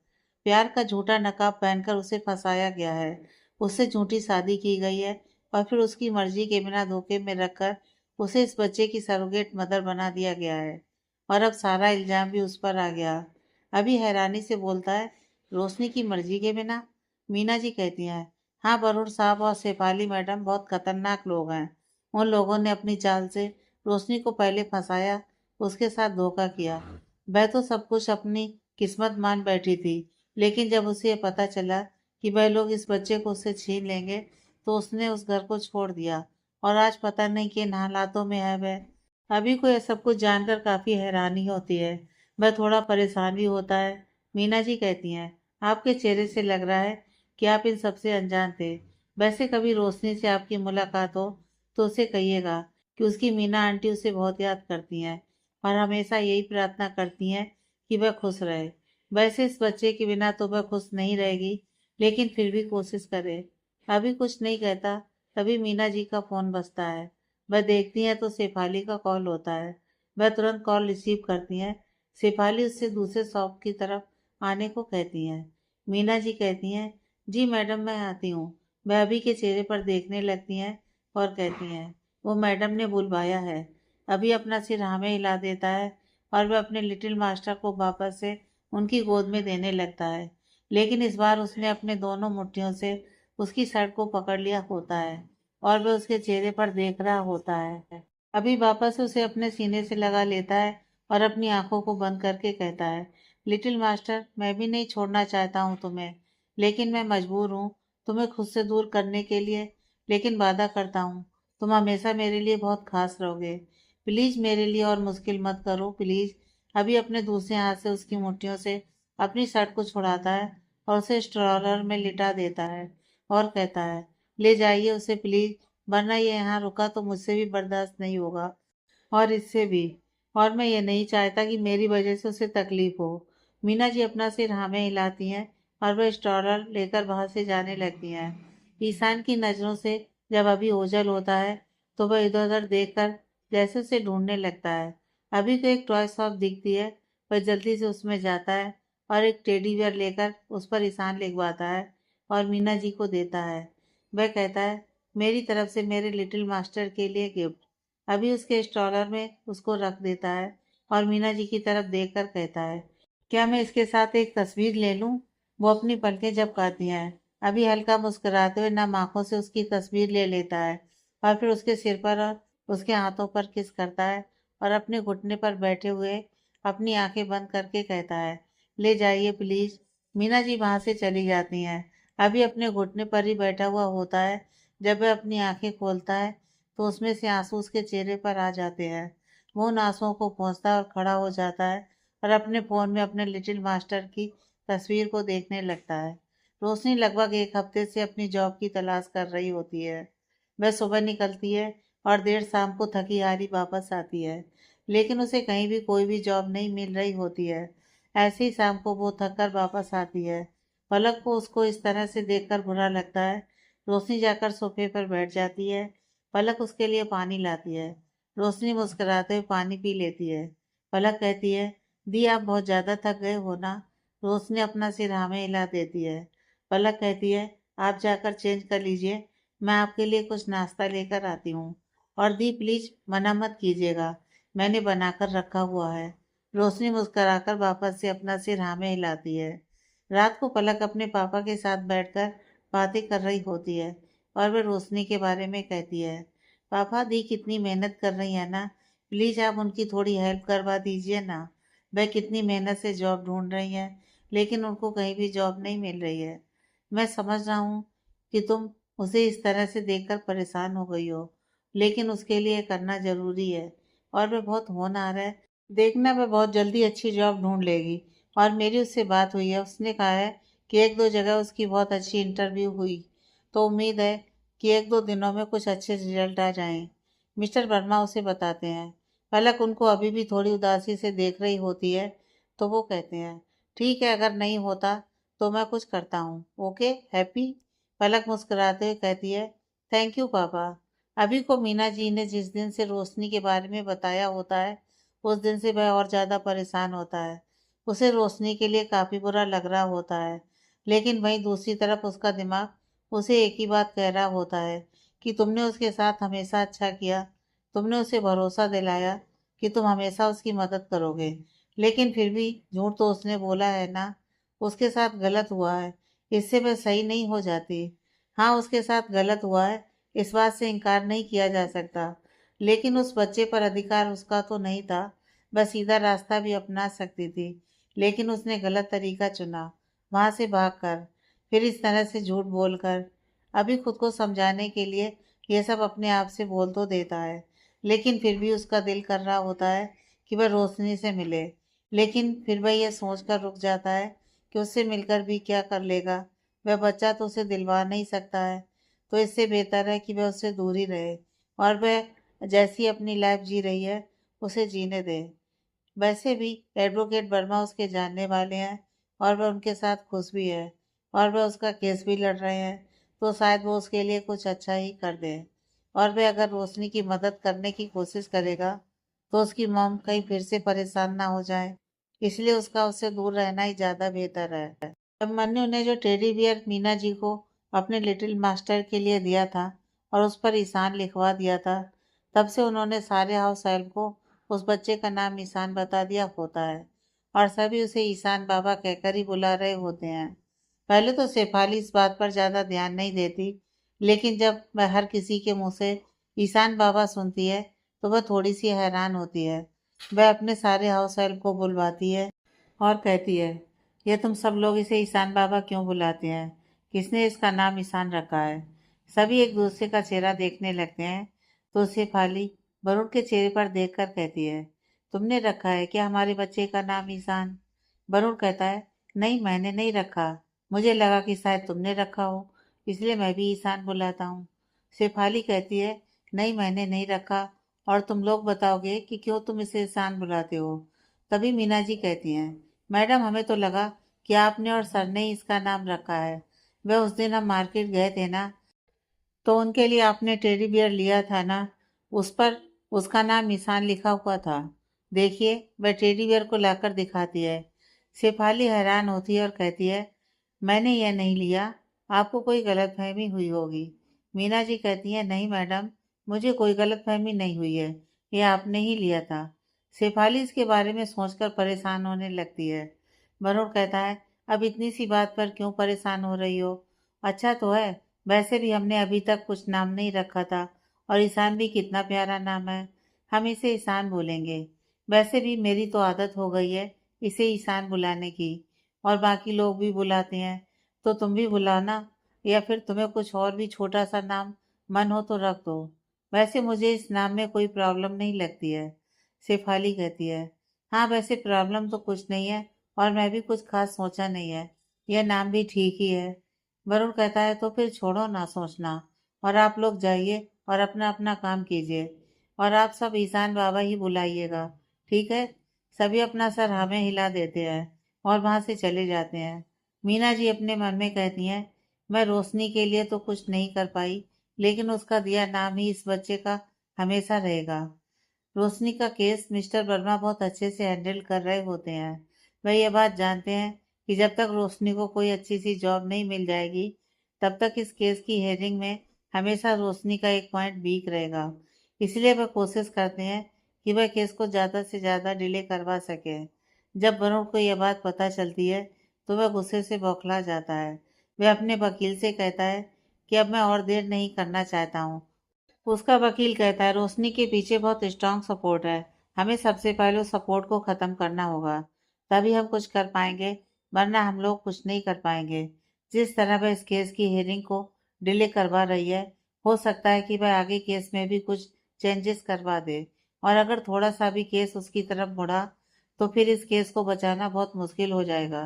प्यार का झूठा नकाब पहनकर उसे फंसाया गया है, उससे झूठी शादी की गई है और फिर उसकी मर्जी के बिना धोखे में रखकर उसे इस बच्चे की सरोगेट मदर बना दिया गया है और अब सारा इल्जाम भी उस पर आ गया। अभी हैरानी से बोलता है, रोशनी की मर्जी के बिना? मीना जी कहती हैं, हाँ बरूर साहब और शेफाली मैडम बहुत खतरनाक लोग हैं। उन लोगों ने अपनी चाल से रोशनी को पहले फंसाया, उसके साथ धोखा किया। वह तो सब कुछ अपनी किस्मत मान बैठी थी, लेकिन जब उसे ये पता चला कि वह लोग इस बच्चे को उससे छीन लेंगे तो उसने उस घर को छोड़ दिया और आज पता नहीं किन हालातों में है वह। अभी को यह सब कुछ जानकर काफी हैरानी होती है। वह थोड़ा परेशान भी होता है। मीना जी कहती हैं, आपके चेहरे से लग रहा है कि आप इन सबसे अनजान थे। वैसे कभी रोशनी से आपकी मुलाकात हो तो उसे कहिएगा कि उसकी मीना आंटी उसे बहुत याद करती हैं और हमेशा यही प्रार्थना करती हैं कि वह खुश रहे। वैसे इस बच्चे के बिना तो वह खुश नहीं रहेगी, लेकिन फिर भी कोशिश करे। अभी कुछ नहीं कहता, तभी मीना जी का फोन बजता है। वह देखती हैं तो शेफाली का कॉल होता है। वह तुरंत कॉल रिसीव करती हैं। शेफाली उससे दूसरे शॉप की तरफ आने को कहती हैं। मीना जी कहती हैं, जी मैडम मैं आती हूँ। वह अभी के चेहरे पर देखने लगती हैं और कहती हैं, वो मैडम ने बुलवाया है। अभी अपना सिर हाँ में हिला देता है और वह अपने लिटिल मास्टर को वापस से उनकी गोद में देने लगता है, लेकिन इस बार उसने अपने दोनों मुट्ठियों से उसकी शर्ट को पकड़ लिया होता है और वह उसके चेहरे पर देख रहा होता है। अभी वापस उसे अपने सीने से लगा लेता है और अपनी आंखों को बंद करके कहता है, लिटिल मास्टर मैं भी नहीं छोड़ना चाहता हूँ तुम्हें, लेकिन मैं मजबूर हूँ तुम्हें खुद से दूर करने के लिए। लेकिन वादा करता हूँ तुम हमेशा मेरे लिए बहुत खास रहोगे। प्लीज मेरे लिए और मुश्किल मत करो प्लीज। अभी अपने दूसरे हाथ से उसकी मुट्ठियों से अपनी शर्ट को छुड़ाता है और उसे स्ट्रॉलर में लिटा देता है और कहता है, ले जाइए उसे प्लीज, वरना ये यहाँ रुका तो मुझसे भी बर्दाश्त नहीं होगा और इससे भी। और मैं ये नहीं चाहता कि मेरी वजह से उसे तकलीफ हो। मीना जी अपना सिर हाँ में हिलाती हैं और वह स्ट्रॉलर लेकर वहां से जाने लगती हैं। ईशान की नज़रों से जब अभी ओझल होता है तो वह इधर उधर देखकर जैसे उसे ढूंढने लगता है। अभी तो एक टॉय शॉप दिखती है। वह जल्दी से उसमें जाता है और एक टेडी बियर लेकर उस पर ईशान लिखवाता है और मीना जी को देता है। वह कहता है, मेरी तरफ से मेरे लिटिल मास्टर के लिए गिफ्ट। अभी उसके स्ट्रॉलर में उसको रख देता है और मीना जी की तरफ देखकर कहता है, क्या मैं इसके साथ एक तस्वीर ले लूं? वो अपनी पलकें झपकाती हैं। अभी हल्का मुस्कुराते हुए नम आंखों से उसकी तस्वीर ले लेता है और फिर उसके सिर पर और उसके हाथों पर किस करता है और अपने घुटने पर बैठे हुए अपनी आंखें बंद करके कहता है, ले जाइए प्लीज। मीना जी वहां से चली जाती हैं। अभी अपने घुटने पर ही बैठा हुआ होता है। जब वह अपनी आंखें खोलता है तो उसमें से आंसू उसके चेहरे पर आ जाते हैं। वो उन आंसुओं को पोंछता और खड़ा हो जाता है और अपने फोन में अपने लिटिल मास्टर की तस्वीर को देखने लगता है। रोशनी लगभग एक हफ्ते से अपनी जॉब की तलाश कर रही होती है। वह सुबह निकलती है और देर शाम को थकी हारी वापस आती है, लेकिन उसे कहीं भी कोई भी जॉब नहीं मिल रही होती है। ऐसे ही शाम को वो थक कर वापस आती है। पलक को उसको इस तरह से देखकर बुरा लगता है। रोशनी जाकर सोफे पर बैठ जाती है। पलक उसके लिए पानी लाती है। रोशनी मुस्कुराते हुए पानी पी लेती है। पलक कहती है, दी, आप बहुत ज़्यादा थक गए हो ना? रोशनी अपना सिर हाँ में हिला देती है। पलक कहती है, आप जाकर चेंज कर लीजिए, मैं आपके लिए कुछ नाश्ता लेकर आती हूँ। और दी, प्लीज मना मत कीजिएगा, मैंने बनाकर रखा हुआ है। रोशनी मुस्कुराकर वापस से अपना सिर हाँ में हिलाती है। रात को पलक अपने पापा के साथ बैठकर बातें कर रही होती है और वह रोशनी के बारे में कहती है, पापा, दी कितनी मेहनत कर रही है ना, प्लीज आप उनकी थोड़ी हेल्प करवा दीजिए ना। वह कितनी मेहनत से जॉब ढूंढ रही हैं, लेकिन उनको कहीं भी जॉब नहीं मिल रही है। मैं समझ रहा हूँ कि तुम उसे इस तरह से देखकर परेशान हो गई हो, लेकिन उसके लिए करना जरूरी है। और वह बहुत होनहार है, देखना वह बहुत जल्दी अच्छी जॉब ढूंढ लेगी। और मेरी उससे बात हुई है, उसने कहा है कि एक दो जगह उसकी बहुत अच्छी इंटरव्यू हुई, तो उम्मीद है कि एक दो दिनों में कुछ अच्छे रिजल्ट आ जाएं। मिस्टर वर्मा उसे बताते हैं। पलक उनको अभी भी थोड़ी उदासी से देख रही होती है, तो वो कहते हैं, ठीक है, अगर नहीं होता तो मैं कुछ करता हूँ। Okay, happy? पलक मुस्कुराते हुए कहती है, थैंक यू पापा। अभी को मीना जी ने जिस दिन से रोशनी के बारे में बताया होता है, उस दिन से वह और ज़्यादा परेशान होता है। उसे रोशनी के लिए काफ़ी बुरा लग रहा होता है, लेकिन वहीं दूसरी तरफ उसका दिमाग उसे एक ही बात कह रहा होता है कि तुमने उसके साथ हमेशा अच्छा किया, तुमने उसे भरोसा दिलाया कि तुम हमेशा उसकी मदद करोगे, लेकिन फिर भी झूठ तो उसने बोला है ना, उसके साथ गलत हुआ है, इससे वह सही नहीं हो जाती। हाँ, उसके साथ गलत हुआ है, इस बात से इनकार नहीं किया जा सकता, लेकिन उस बच्चे पर अधिकार उसका तो नहीं था। वह सीधा रास्ता भी अपना सकती थी, लेकिन उसने गलत तरीका चुना, वहां से भागकर, फिर इस तरह से झूठ बोलकर। अभी खुद को समझाने के लिए ये सब अपने आप से बोल तो देता है, लेकिन फिर भी उसका दिल कर रहा होता है कि वह रोशनी से मिले। लेकिन फिर वह यह सोचकर रुक जाता है कि उससे मिलकर भी क्या कर लेगा, वह बच्चा तो उसे दिलवा नहीं सकता है, तो इससे बेहतर है कि वह उससे दूर ही रहे और वह जैसी अपनी लाइफ जी रही है उसे जीने दे। वैसे भी एडवोकेट वर्मा उसके जानने वाले हैं और वह उनके साथ खुश भी है और वह उसका केस भी लड़ रहे हैं, तो शायद वो उसके लिए कुछ अच्छा ही कर दे। और वह अगर रोशनी की मदद करने की कोशिश करेगा तो उसकी मॉम कहीं फिर से परेशान ना हो जाए, इसलिए उसका उससे दूर रहना ही ज़्यादा बेहतर है। अभिमन्यु ने जो टेडी बियर मीना जी को अपने लिटिल मास्टर के लिए दिया था और उस पर ईशान लिखवा दिया था, तब से उन्होंने सारे हाउस हेल्प को उस बच्चे का नाम ईशान बता दिया होता है और सभी उसे ईशान बाबा कहकर ही बुला रहे होते हैं। पहले तो शेफाली इस बात पर ज़्यादा ध्यान नहीं देती, लेकिन जब वह हर किसी के मुंह से ईशान बाबा सुनती है तो वह थोड़ी सी हैरान होती है। वह अपने सारे हाउस हेल्प को बुलवाती है और कहती है, ये तुम सब लोग इसे ईशान बाबा क्यों बुलाते हैं? किसने इसका नाम ईशान रखा है? सभी एक दूसरे का चेहरा देखने लगते हैं, तो शेफाली वरुण के चेहरे पर देखकर कहती है, तुमने रखा है क्या हमारे बच्चे का नाम ईशान? वरुण कहता है, नहीं, मैंने नहीं रखा, मुझे लगा कि शायद तुमने रखा हो, इसलिए मैं भी ईशान बुलाता हूँ। शेफाली कहती है, नहीं, मैंने नहीं रखा, और तुम लोग बताओगे कि क्यों तुम इसे ईशान बुलाते हो। तभी मीना जी कहती हैं, मैडम, हमें तो लगा कि आपने और सर ने ही इसका नाम रखा है। वह उस दिन हम मार्केट गए थे ना, तो उनके लिए आपने टेडी बियर लिया था ना, उस पर उसका नाम निशान लिखा हुआ था। देखिए, वह टेडी बियर को लाकर दिखाती है। शेफाली हैरान होती है और कहती है, मैंने यह नहीं लिया, आपको कोई गलतफहमी हुई होगी। मीना जी कहती है, नहीं मैडम, मुझे कोई गलतफहमी नहीं हुई है, यह आपने ही लिया था। शेफाली इसके बारे में सोचकर परेशान होने लगती है। वरुण कहता है, अब इतनी सी बात पर क्यों परेशान हो रही हो? अच्छा तो है, वैसे भी हमने अभी तक कुछ नाम नहीं रखा था, और ईशान भी कितना प्यारा नाम है, हम इसे ईशान बोलेंगे। वैसे भी मेरी तो आदत हो गई है इसे ईशान बुलाने की, और बाकी लोग भी बुलाते हैं, तो तुम भी बुलाना, या फिर तुम्हें कुछ और भी छोटा सा नाम मन हो तो रख दो। वैसे मुझे इस नाम में कोई प्रॉब्लम नहीं लगती है। शेफाली कहती है, हाँ, वैसे प्रॉब्लम तो कुछ नहीं है, और मैं भी कुछ खास सोचा नहीं है, यह नाम भी ठीक ही है। वरुण कहता है, तो फिर छोड़ो ना सोचना, और आप लोग जाइए और अपना अपना काम कीजिए, और आप सब ईशान बाबा ही बुलाइएगा, ठीक है? सभी अपना सर हमें हिला देते हैं और वहां से चले जाते हैं। मीना जी अपने मन में कहती हैं, मैं रोशनी के लिए तो कुछ नहीं कर पाई, लेकिन उसका दिया नाम ही इस बच्चे का हमेशा रहेगा। रोशनी का केस मिस्टर वर्मा बहुत अच्छे से हैंडल कर रहे होते हैं। वह यह बात जानते हैं कि जब तक रोशनी को कोई अच्छी सी जॉब नहीं मिल जाएगी, तब तक इस केस की हेयरिंग में हमेशा रोशनी का एक पॉइंट वीक रहेगा। इसलिए वह कोशिश करते हैं कि वह केस को ज़्यादा से ज़्यादा डिले करवा सके। जब वरुण को यह बात पता चलती है तो वह गुस्से से बौखला जाता है। वह अपने वकील से कहता है कि अब मैं और देर नहीं करना चाहता हूँ। उसका वकील कहता है रोशनी के पीछे बहुत स्ट्रांग सपोर्ट है। हमें सबसे पहले उस सपोर्ट को ख़त्म करना होगा, तभी हम कुछ कर पाएंगे, वरना हम लोग कुछ नहीं कर पाएंगे। जिस तरह वह इस केस की हियरिंग को डिले करवा रही है, हो सकता है कि वह आगे केस में भी कुछ चेंजेस करवा दे। और अगर थोड़ा सा भी केस उसकी तरफ मुड़ा तो फिर इस केस को बचाना बहुत मुश्किल हो जाएगा,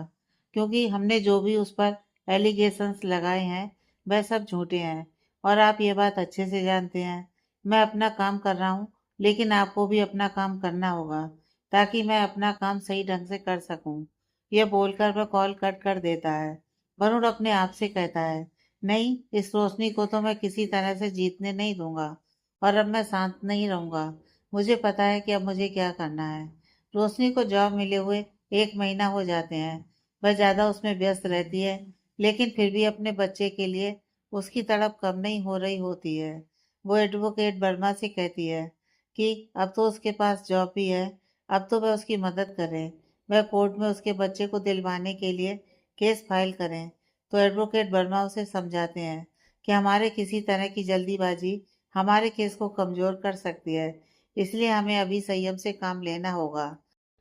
क्योंकि हमने जो भी उस पर एलिगेशंस लगाए हैं वह सब झूठे हैं। और आप ये बात अच्छे से जानते हैं। मैं अपना काम कर रहा हूँ, लेकिन आपको भी अपना काम करना होगा, ताकि मैं अपना काम सही ढंग से कर सकूं। यह बोलकर वह कॉल कट कर देता है। वरुण अपने आप से कहता है, नहीं, इस रोशनी को तो मैं किसी तरह से जीतने नहीं दूंगा। और अब मैं शांत नहीं रहूंगा। मुझे पता है कि अब मुझे क्या करना है। रोशनी को जॉब मिले हुए 1 महीना हो जाते हैं। वह ज्यादा उसमें व्यस्त रहती है, लेकिन फिर भी अपने बच्चे के लिए उसकी तड़प कम नहीं हो रही होती है। वो एडवोकेट वर्मा से कहती है कि अब तो उसके पास जॉब भी है, अब तो वह उसकी मदद करें। वह कोर्ट में उसके बच्चे को दिलवाने के लिए केस फाइल करें। तो एडवोकेट वर्मा उसे समझाते हैं कि हमारे किसी तरह की जल्दीबाजी हमारे केस को कमजोर कर सकती है, इसलिए हमें अभी संयम से काम लेना होगा।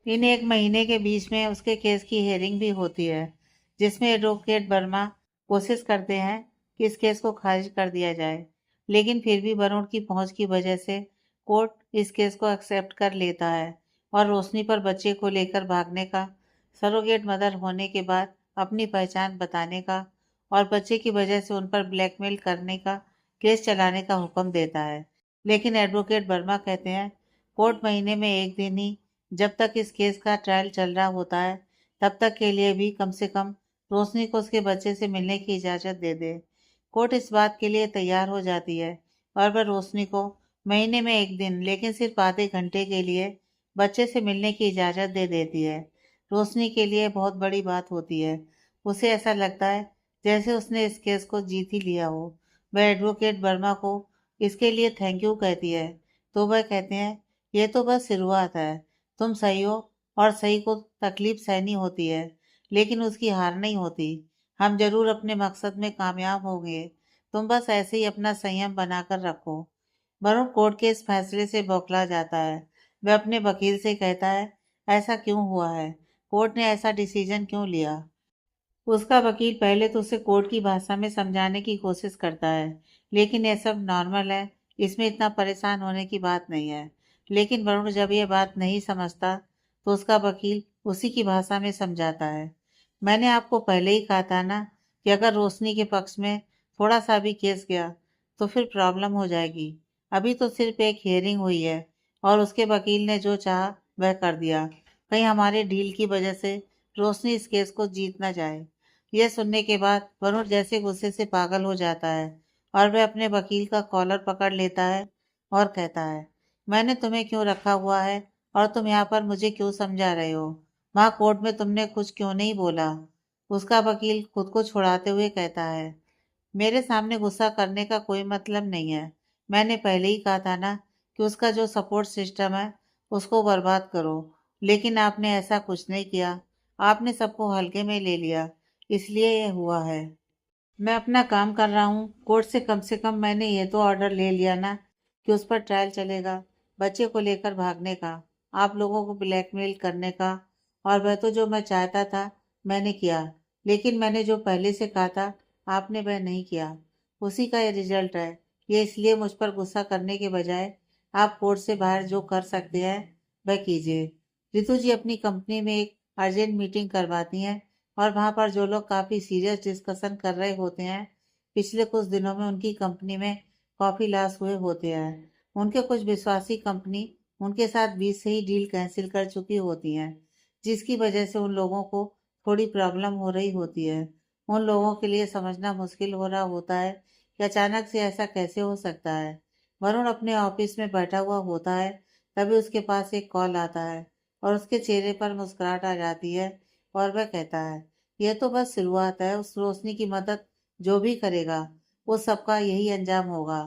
इन 1 महीने के बीच में उसके केस की हेयरिंग भी होती है, जिसमें एडवोकेट वर्मा कोशिश करते हैं कि इस केस को खारिज कर दिया जाए, लेकिन फिर भी वरुण की पहुंच की वजह से कोर्ट इस केस को एक्सेप्ट कर लेता है और रोशनी पर बच्चे को लेकर भागने का, सरोगेट मदर होने के बाद अपनी पहचान बताने का और बच्चे की वजह से उन पर ब्लैकमेल करने का केस चलाने का हुक्म देता है। लेकिन एडवोकेट वर्मा कहते हैं कोर्ट महीने में एक दिन ही, जब तक इस केस का ट्रायल चल रहा होता है, तब तक के लिए भी कम से कम रोशनी को उसके बच्चे से मिलने की इजाज़त दे दे। कोर्ट इस बात के लिए तैयार हो जाती है और वह रोशनी को महीने में एक दिन, लेकिन सिर्फ आधे घंटे के लिए बच्चे से मिलने की इजाज़त दे देती है। रोशनी के लिए बहुत बड़ी बात होती है। उसे ऐसा लगता है जैसे उसने इस केस को जीत ही लिया हो। वह एडवोकेट वर्मा को इसके लिए थैंक यू कहती है, तो वह कहते हैं ये तो बस शुरुआत है। तुम सही हो और सही को तकलीफ सहनी होती है, लेकिन उसकी हार नहीं होती। हम जरूर अपने मकसद में कामयाब होंगे। तुम बस ऐसे ही अपना संयम बनाकर रखो। वरुण कोर्ट के इस फैसले से बौखला जाता है। वह अपने वकील से कहता है, ऐसा क्यों हुआ है? कोर्ट ने ऐसा डिसीजन क्यों लिया? उसका वकील पहले तो उसे कोर्ट की भाषा में समझाने की कोशिश करता है, लेकिन यह सब नॉर्मल है, इसमें इतना परेशान होने की बात नहीं है। लेकिन वरुण जब यह बात नहीं समझता तो उसका वकील उसी की भाषा में समझाता है। मैंने आपको पहले ही कहा था ना कि अगर रोशनी के पक्ष में थोड़ा सा भी केस गया तो फिर प्रॉब्लम हो जाएगी। अभी तो सिर्फ एक हियरिंग हुई है और उसके वकील ने जो चाहा वह कर दिया। कहीं हमारे डील की वजह से रोशनी इस केस को जीत ना जाए। यह सुनने के बाद वरुण जैसे गुस्से से पागल हो जाता है और वह अपने वकील का कॉलर पकड़ लेता है और कहता है, मैंने तुम्हें क्यों रखा हुआ है और तुम यहाँ पर मुझे क्यों समझा रहे हो? वहाँ कोर्ट में तुमने कुछ क्यों नहीं बोला? उसका वकील खुद को छुड़ाते हुए कहता है, मेरे सामने गुस्सा करने का कोई मतलब नहीं है। मैंने पहले ही कहा था ना कि उसका जो सपोर्ट सिस्टम है उसको बर्बाद करो, लेकिन आपने ऐसा कुछ नहीं किया। आपने सबको हल्के में ले लिया, इसलिए ये हुआ है। मैं अपना काम कर रहा हूँ। कोर्ट से कम मैंने ये तो ऑर्डर ले लिया ना कि उस पर ट्रायल चलेगा, बच्चे को लेकर भागने का, आप लोगों को ब्लैकमेल करने का। और वह तो जो मैं चाहता था मैंने किया, लेकिन मैंने जो पहले से कहा था आपने वह नहीं किया। उसी का ये रिजल्ट है। ये इसलिए मुझ पर गुस्सा करने के बजाय आप कोर्ट से बाहर जो कर सकते हैं वह कीजिए। रितु जी अपनी कंपनी में एक अर्जेंट मीटिंग करवाती हैं और वहां पर जो लोग काफी सीरियस डिस्कशन कर रहे होते हैं, पिछले कुछ दिनों में उनकी कंपनी में कॉफी लॉस हुए होते हैं। उनके कुछ विश्वासी कंपनी उनके साथ बीच से ही डील कैंसिल कर चुकी होती हैं, जिसकी वजह से उन लोगों को थोड़ी प्रॉब्लम हो रही होती है। उन लोगों के लिए समझना मुश्किल हो रहा होता है कि अचानक से ऐसा कैसे हो सकता है। वरुण अपने ऑफिस में बैठा हुआ होता है तभी उसके पास एक कॉल आता है और उसके चेहरे पर मुस्कुराहट आ जाती है और वह कहता है, यह तो बस शुरुआत है। उस रोशनी की मदद जो भी करेगा वो सबका यही अंजाम होगा।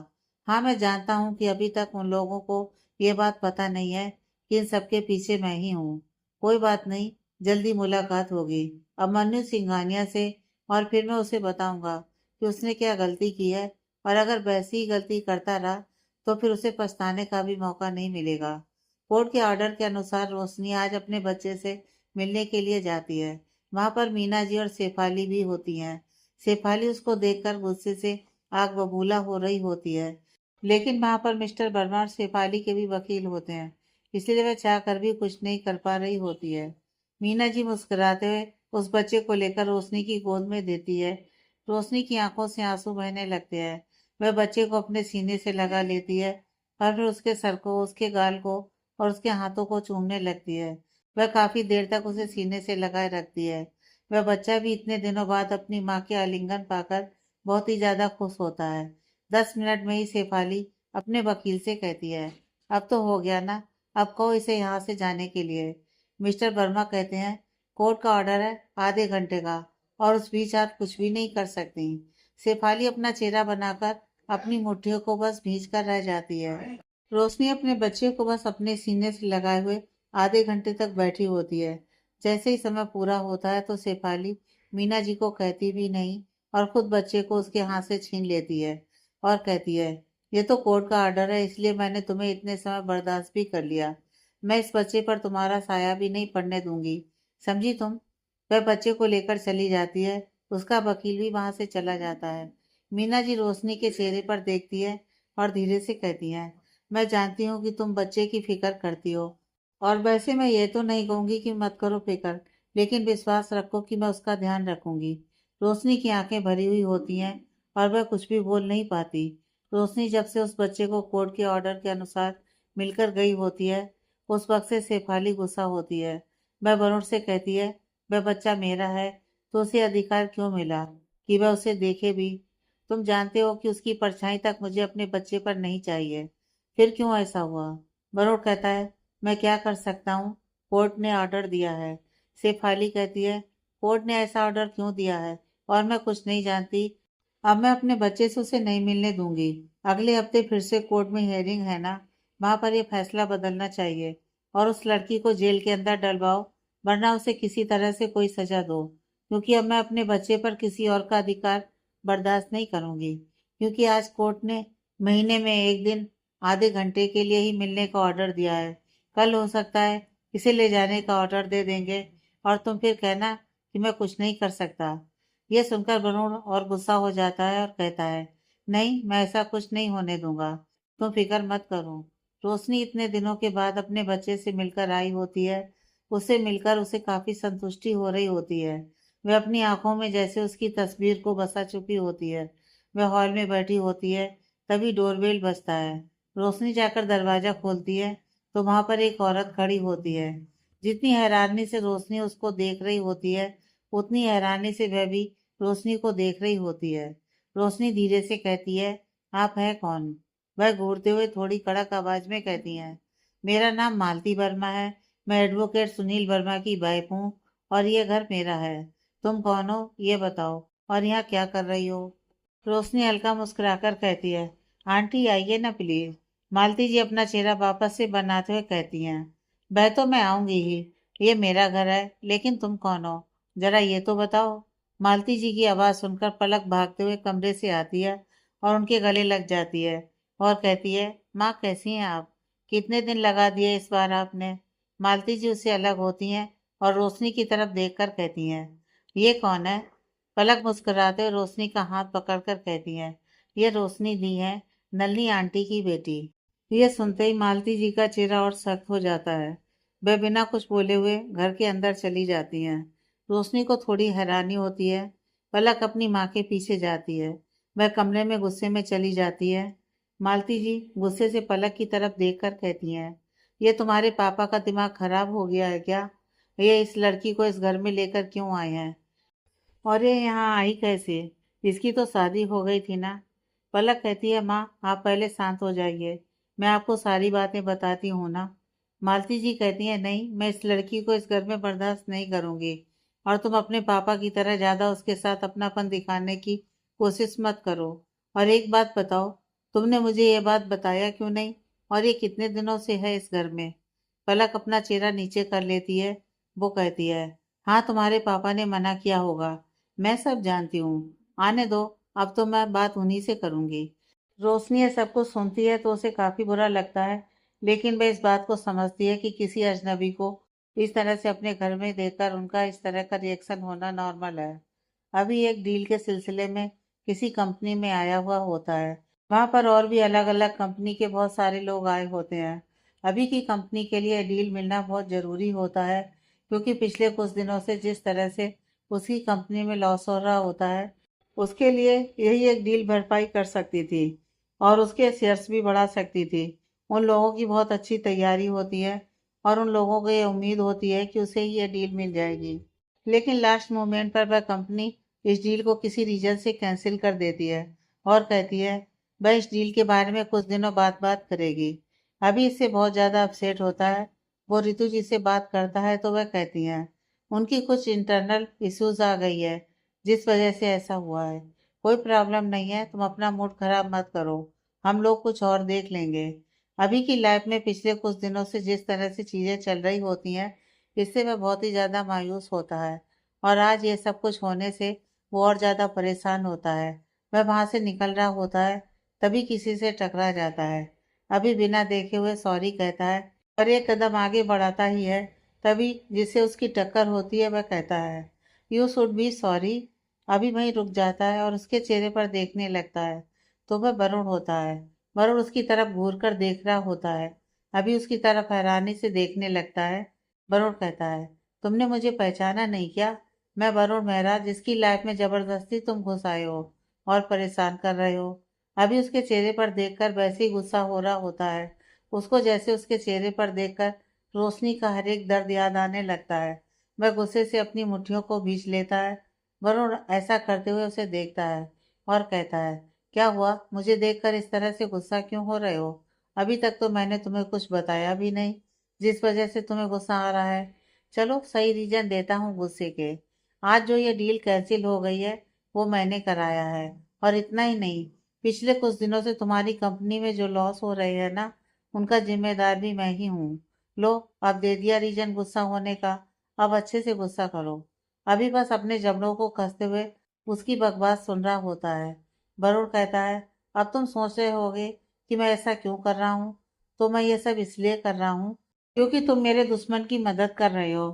हाँ, मैं जानता हूँ कि अभी तक उन लोगों को ये बात पता नहीं है कि इन सबके पीछे मैं ही हूँ। कोई बात नहीं, जल्दी मुलाकात होगी अभिमन्यु सिंघानिया से, और फिर मैं उसे बताऊंगा कि उसने क्या गलती की है, और अगर वैसी ही गलती करता रहा तो फिर उसे पछताने का भी मौका नहीं मिलेगा। कोर्ट के ऑर्डर के अनुसार रोशनी आज अपने बच्चे से मिलने के लिए जाती है। वहां पर मीना जी और शेफाली भी होती हैं। शेफाली उसको देखकर गुस्से से आग बबूला हो रही होती है, लेकिन वहां पर मिस्टर वर्मा और शेफाली के भी वकील होते हैं, इसलिए वह चाह कर भी कुछ नहीं कर पा रही होती है। मीना जी मुस्कुराते हुए उस बच्चे को लेकर रोशनी की गोद में देती है। रोशनी की आंखों से आंसू बहने लगते हैं। वह बच्चे को अपने सीने से लगा लेती है और फिर उसके सर को, उसके गाल को और उसके हाथों को चूमने लगती है। वह काफी देर तक उसे सीने से लगाए रखती है। वह बच्चा भी इतने दिनों बाद अपनी माँ के आलिंगन पाकर बहुत ही ज्यादा खुश होता है। 10 मिनट में ही शेफाली अपने वकील से कहती है, अब तो हो गया ना, अब कहो इसे यहाँ से जाने के लिए। मिस्टर वर्मा कहते हैं, कोर्ट का ऑर्डर है आधे घंटे का, और उस बीच आप कुछ भी नहीं कर सकती। शेफाली अपना चेहरा बनाकर अपनी मुट्ठियों को बस भींच कर रह जाती है। रोशनी अपने बच्चे को बस अपने सीने से लगाए हुए आधे घंटे तक बैठी होती है। जैसे ही समय पूरा होता है तो शेफाली मीना जी को कहती भी नहीं और खुद बच्चे को उसके हाथ से छीन लेती है और कहती है, ये तो कोर्ट का ऑर्डर है, इसलिए मैंने तुम्हें इतने समय बर्दाश्त भी कर लिया। मैं इस बच्चे पर तुम्हारा साया भी नहीं पड़ने दूंगी, समझी तुम। वह बच्चे को लेकर चली जाती है। उसका वकील भी वहां से चला जाता है। मीना जी रोशनी के चेहरे पर देखती है और धीरे से कहती है, मैं जानती हूँ कि तुम बच्चे की फिक्र करती हो, और वैसे मैं ये तो नहीं कहूंगी कि मत करो फिक्र, लेकिन विश्वास रखो कि मैं उसका ध्यान रखूंगी। रोशनी की आंखें भरी हुई होती हैं और वह कुछ भी बोल नहीं पाती। रोशनी जब से उस बच्चे को कोर्ट के ऑर्डर के अनुसार मिलकर गई होती है, उस वक्त से शेफाली गुस्सा होती है। वह वरुण से कहती है, वह बच्चा मेरा है तो उसे अधिकार क्यों मिला कि वह उसे देखे भी। तुम जानते हो कि उसकी परछाई तक मुझे अपने बच्चे पर नहीं चाहिए। फिर क्यों ऐसा हुआ? वरुण कहता है, मैं क्या कर सकता हूँ, कोर्ट ने ऑर्डर दिया है। शेफाली कहती है, कोर्ट ने ऐसा ऑर्डर क्यों दिया है और मैं कुछ नहीं जानती। अब मैं अपने बच्चे से उसे नहीं मिलने दूंगी। अगले हफ्ते फिर से कोर्ट में हियरिंग है ना, वहां पर यह फैसला बदलना चाहिए और उस लड़की को जेल के अंदर डलवाओ, वरना उसे किसी तरह से कोई सजा दो, क्योंकि अब मैं अपने बच्चे पर किसी और का अधिकार बर्दाश्त नहीं करूंगी। क्योंकि आज कोर्ट ने महीने में एक दिन आधे घंटे के लिए ही मिलने का ऑर्डर दिया है। कल हो सकता है इसे ले जाने का ऑर्डर दे देंगे और तुम फिर कहना कि मैं कुछ नहीं कर सकता। यह सुनकर वरुण और गुस्सा हो जाता है और कहता है, नहीं, मैं ऐसा कुछ नहीं होने दूंगा, तुम फिक्र मत करो। रोशनी इतने दिनों के बाद अपने बच्चे से मिलकर आई होती है। उससे मिलकर उसे काफी संतुष्टि हो रही होती है। वह अपनी आंखों में जैसे उसकी तस्वीर को बसा चुकी होती है। वह हॉल में बैठी होती है, तभी डोरबेल बजता है। रोशनी जाकर दरवाजा खोलती है तो वहां पर एक औरत खड़ी होती है। जितनी हैरानी से रोशनी उसको देख रही होती है, उतनी हैरानी से वह भी रोशनी को देख रही होती है। रोशनी धीरे से कहती है, आप हैं कौन? वह घूरते हुए थोड़ी कड़क आवाज में कहती है, मेरा नाम मालती वर्मा है, मैं एडवोकेट सुनील वर्मा की वाइफ हूँ और ये घर मेरा है। तुम कौन हो ये बताओ, और यहाँ क्या कर रही हो? रोशनी हल्का मुस्कुराकर कहती है, आंटी आइए ना प्लीज। मालती जी अपना चेहरा वापस से बनाते हुए कहती हैं, वह तो मैं आऊंगी ही, ये मेरा घर है, लेकिन तुम कौन हो, जरा ये तो बताओ। मालती जी की आवाज सुनकर पलक भागते हुए कमरे से आती है और उनके गले लग जाती है और कहती है, माँ कैसी हैं आप? कितने दिन लगा दिए इस बार आपने? मालती जी उससे अलग होती हैं और रोशनी की तरफ देखकर कहती हैं, ये कौन है? पलक मुस्कुराते हुए रोशनी का हाथ पकड़कर कहती हैं, ये रोशनी दी है, नलनी आंटी की बेटी। ये सुनते ही मालती जी का चेहरा और सख्त हो जाता है। वह बिना कुछ बोले हुए घर के अंदर चली जाती हैं। रोशनी को थोड़ी हैरानी होती है। पलक अपनी माँ के पीछे जाती है। वह कमरे में गुस्से में चली जाती है। मालती जी गुस्से से पलक की तरफ देखकर कहती हैं, ये तुम्हारे पापा का दिमाग खराब हो गया है क्या? ये इस लड़की को इस घर में लेकर क्यों आए हैं, और ये यहाँ आई कैसे? इसकी तो शादी हो गई थी ना। पलक कहती है, माँ आप पहले शांत हो जाइए, मैं आपको सारी बातें बताती हूँ ना। मालती जी कहती हैं, नहीं, मैं इस लड़की को इस घर में बर्दाश्त नहीं करूंगी। और तुम अपने पापा की तरह ज्यादा उसके साथ अपनापन दिखाने की कोशिश मत करो। और एक बात बताओ, तुमने मुझे ये बात बताया क्यों नहीं? और ये कितने दिनों से है इस घर में? पलक अपना चेहरा नीचे कर लेती है। वो कहती है, हाँ, तुम्हारे पापा ने मना किया होगा। मैं सब जानती हूँ। आने दो, अब तो मैं बात उन्हीं से करूंगी। रोशनी ये सब कुछ सुनती है तो उसे काफी बुरा लगता है, लेकिन वह इस बात को समझती है कि किसी अजनबी को इस तरह से अपने घर में देखकर उनका इस तरह का रिएक्शन होना नॉर्मल है। अभी एक डील के सिलसिले में किसी कंपनी में आया हुआ होता है। वहां पर और भी अलग अलग कंपनी के बहुत सारे लोग आए होते हैं। अभी की कंपनी के लिए डील मिलना बहुत ज़रूरी होता है, क्योंकि पिछले कुछ दिनों से जिस तरह से उसकी कंपनी में लॉस हो रहा होता है, उसके लिए यही एक डील भरपाई कर सकती थी और उसके शेयर्स भी बढ़ा सकती थी। उन लोगों की बहुत अच्छी तैयारी होती है और उन लोगों को ये उम्मीद होती है कि उसे ही ये डील मिल जाएगी। लेकिन लास्ट मोमेंट पर वह कंपनी इस डील को किसी रीजन से कैंसिल कर देती है और कहती है वह इस डील के बारे में कुछ दिनों बाद बात करेगी। अभी इससे बहुत ज़्यादा अपसेट होता है। वो रितु जी से बात करता है तो वह कहती हैं, उनकी कुछ इंटरनल इश्यूज आ गई है जिस वजह से ऐसा हुआ है। कोई प्रॉब्लम नहीं है, तुम अपना मूड खराब मत करो, हम लोग कुछ और देख लेंगे। अभी की लाइफ में पिछले कुछ दिनों से जिस तरह से चीज़ें चल रही होती हैं, इससे वह बहुत ही ज़्यादा मायूस होता है और आज ये सब कुछ होने से वो और ज़्यादा परेशान होता है। वह वहाँ से निकल रहा होता है, तभी किसी से टकरा जाता है। अभी बिना देखे हुए सॉरी कहता है और एक कदम आगे बढ़ाता ही है, तभी जिससे उसकी टक्कर होती है वह कहता है, यू शुड बी सॉरी। अभी वहीं रुक जाता है और उसके चेहरे पर देखने लगता है तो वह वरुण होता है। वरुण उसकी तरफ घूर कर देख रहा होता है। अभी उसकी तरफ हैरानी से देखने लगता है। वरुण कहता है, तुमने मुझे पहचाना नहीं क्या? मैं वरुण मेहरा, जिसकी लाइफ में जबरदस्ती तुम घुस आए हो और परेशान कर रहे हो। अभी उसके चेहरे पर देखकर वैसे ही गुस्सा हो रहा होता है, उसको जैसे उसके चेहरे पर देखकर रोशनी का हर एक दर्द याद आने लगता है। वह गुस्से से अपनी मुट्ठियों को भींच लेता है। वरुण ऐसा करते हुए उसे देखता है और कहता है, क्या हुआ? मुझे देखकर इस तरह से गुस्सा क्यों हो रहे हो? अभी तक तो मैंने तुम्हें कुछ बताया भी नहीं जिस वजह से तुम्हें गुस्सा आ रहा है। चलो, सही रीजन देता हूँ गुस्से के। आज जो ये डील कैंसिल हो गई है वो मैंने कराया है। और इतना ही नहीं, पिछले कुछ दिनों से तुम्हारी कंपनी में जो लॉस हो रहे हैं ना, उनका जिम्मेदार भी मैं ही हूँ। लो, अब दे दिया रीजन गुस्सा होने का। अब अच्छे से गुस्सा करो। अभी बस अपने जबड़ों को कसते हुए उसकी बकवास सुन रहा होता है। वरुण कहता है, अब तुम सोच रहे होगे कि मैं ऐसा क्यों कर रहा हूँ। तो मैं ये सब इसलिए कर रहा हूँ क्योंकि तुम मेरे दुश्मन की मदद कर रहे हो।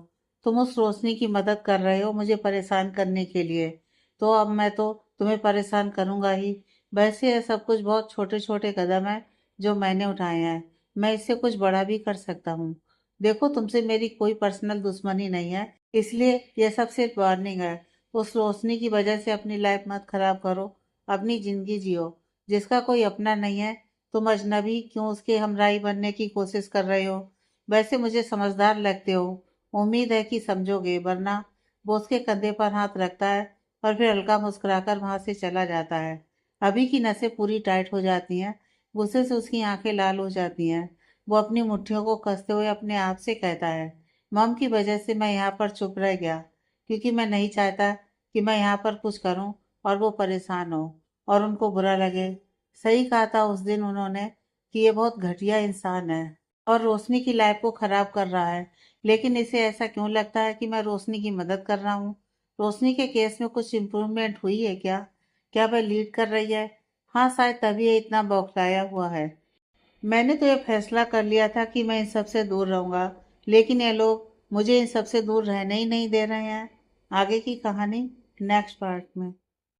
तुम उस रोशनी की मदद कर रहे हो मुझे परेशान करने के लिए। तो अब मैं तो तुम्हें परेशान करूंगा ही। वैसे ये सब कुछ बहुत छोटे छोटे कदम है जो मैंने उठाए हैं। मैं इससे कुछ बड़ा भी कर सकता हूँ। देखो, तुमसे मेरी कोई पर्सनल दुश्मनी नहीं है, इसलिए यह सब सिर्फ वार्निंग है। उस रोशनी की वजह से अपनी लाइफ मत खराब करो। अपनी जिंदगी जियो। जिसका कोई अपना नहीं है, तुम अजनबी क्यों उसके हमराही बनने की कोशिश कर रहे हो? वैसे मुझे समझदार लगते हो, उम्मीद है कि समझोगे, वरना। वो उसके कंधे पर हाथ रखता है और फिर हल्का मुस्कुराकर वहां से चला जाता है। अभी की नसें पूरी टाइट हो जाती हैं। गुस्से से उसकी आंखें लाल हो जाती हैं। वो अपनी मुट्ठियों को कसते हुए अपने आप से कहता है, मम की वजह से मैं यहाँ पर चुप रह गया, क्योंकि मैं नहीं चाहता कि मैं यहाँ पर कुछ करूँ और वो परेशान हो और उनको बुरा लगे। सही कहा था उस दिन उन्होंने कि ये बहुत घटिया इंसान है और रोशनी की लाइफ को खराब कर रहा है। लेकिन इसे ऐसा क्यों लगता है कि मैं रोशनी की मदद कर रहा हूँ? रोशनी के केस में कुछ इम्प्रूवमेंट हुई है क्या? क्या वह लीड कर रही है? हाँ, शायद तभी ये इतना बौखलाया हुआ है। मैंने तो ये फैसला कर लिया था कि मैं इन सब से दूर रहूंगा, लेकिन ये लोग मुझे इन सब से दूर रहने ही नहीं दे रहे हैं। आगे की कहानी नेक्स्ट पार्ट में।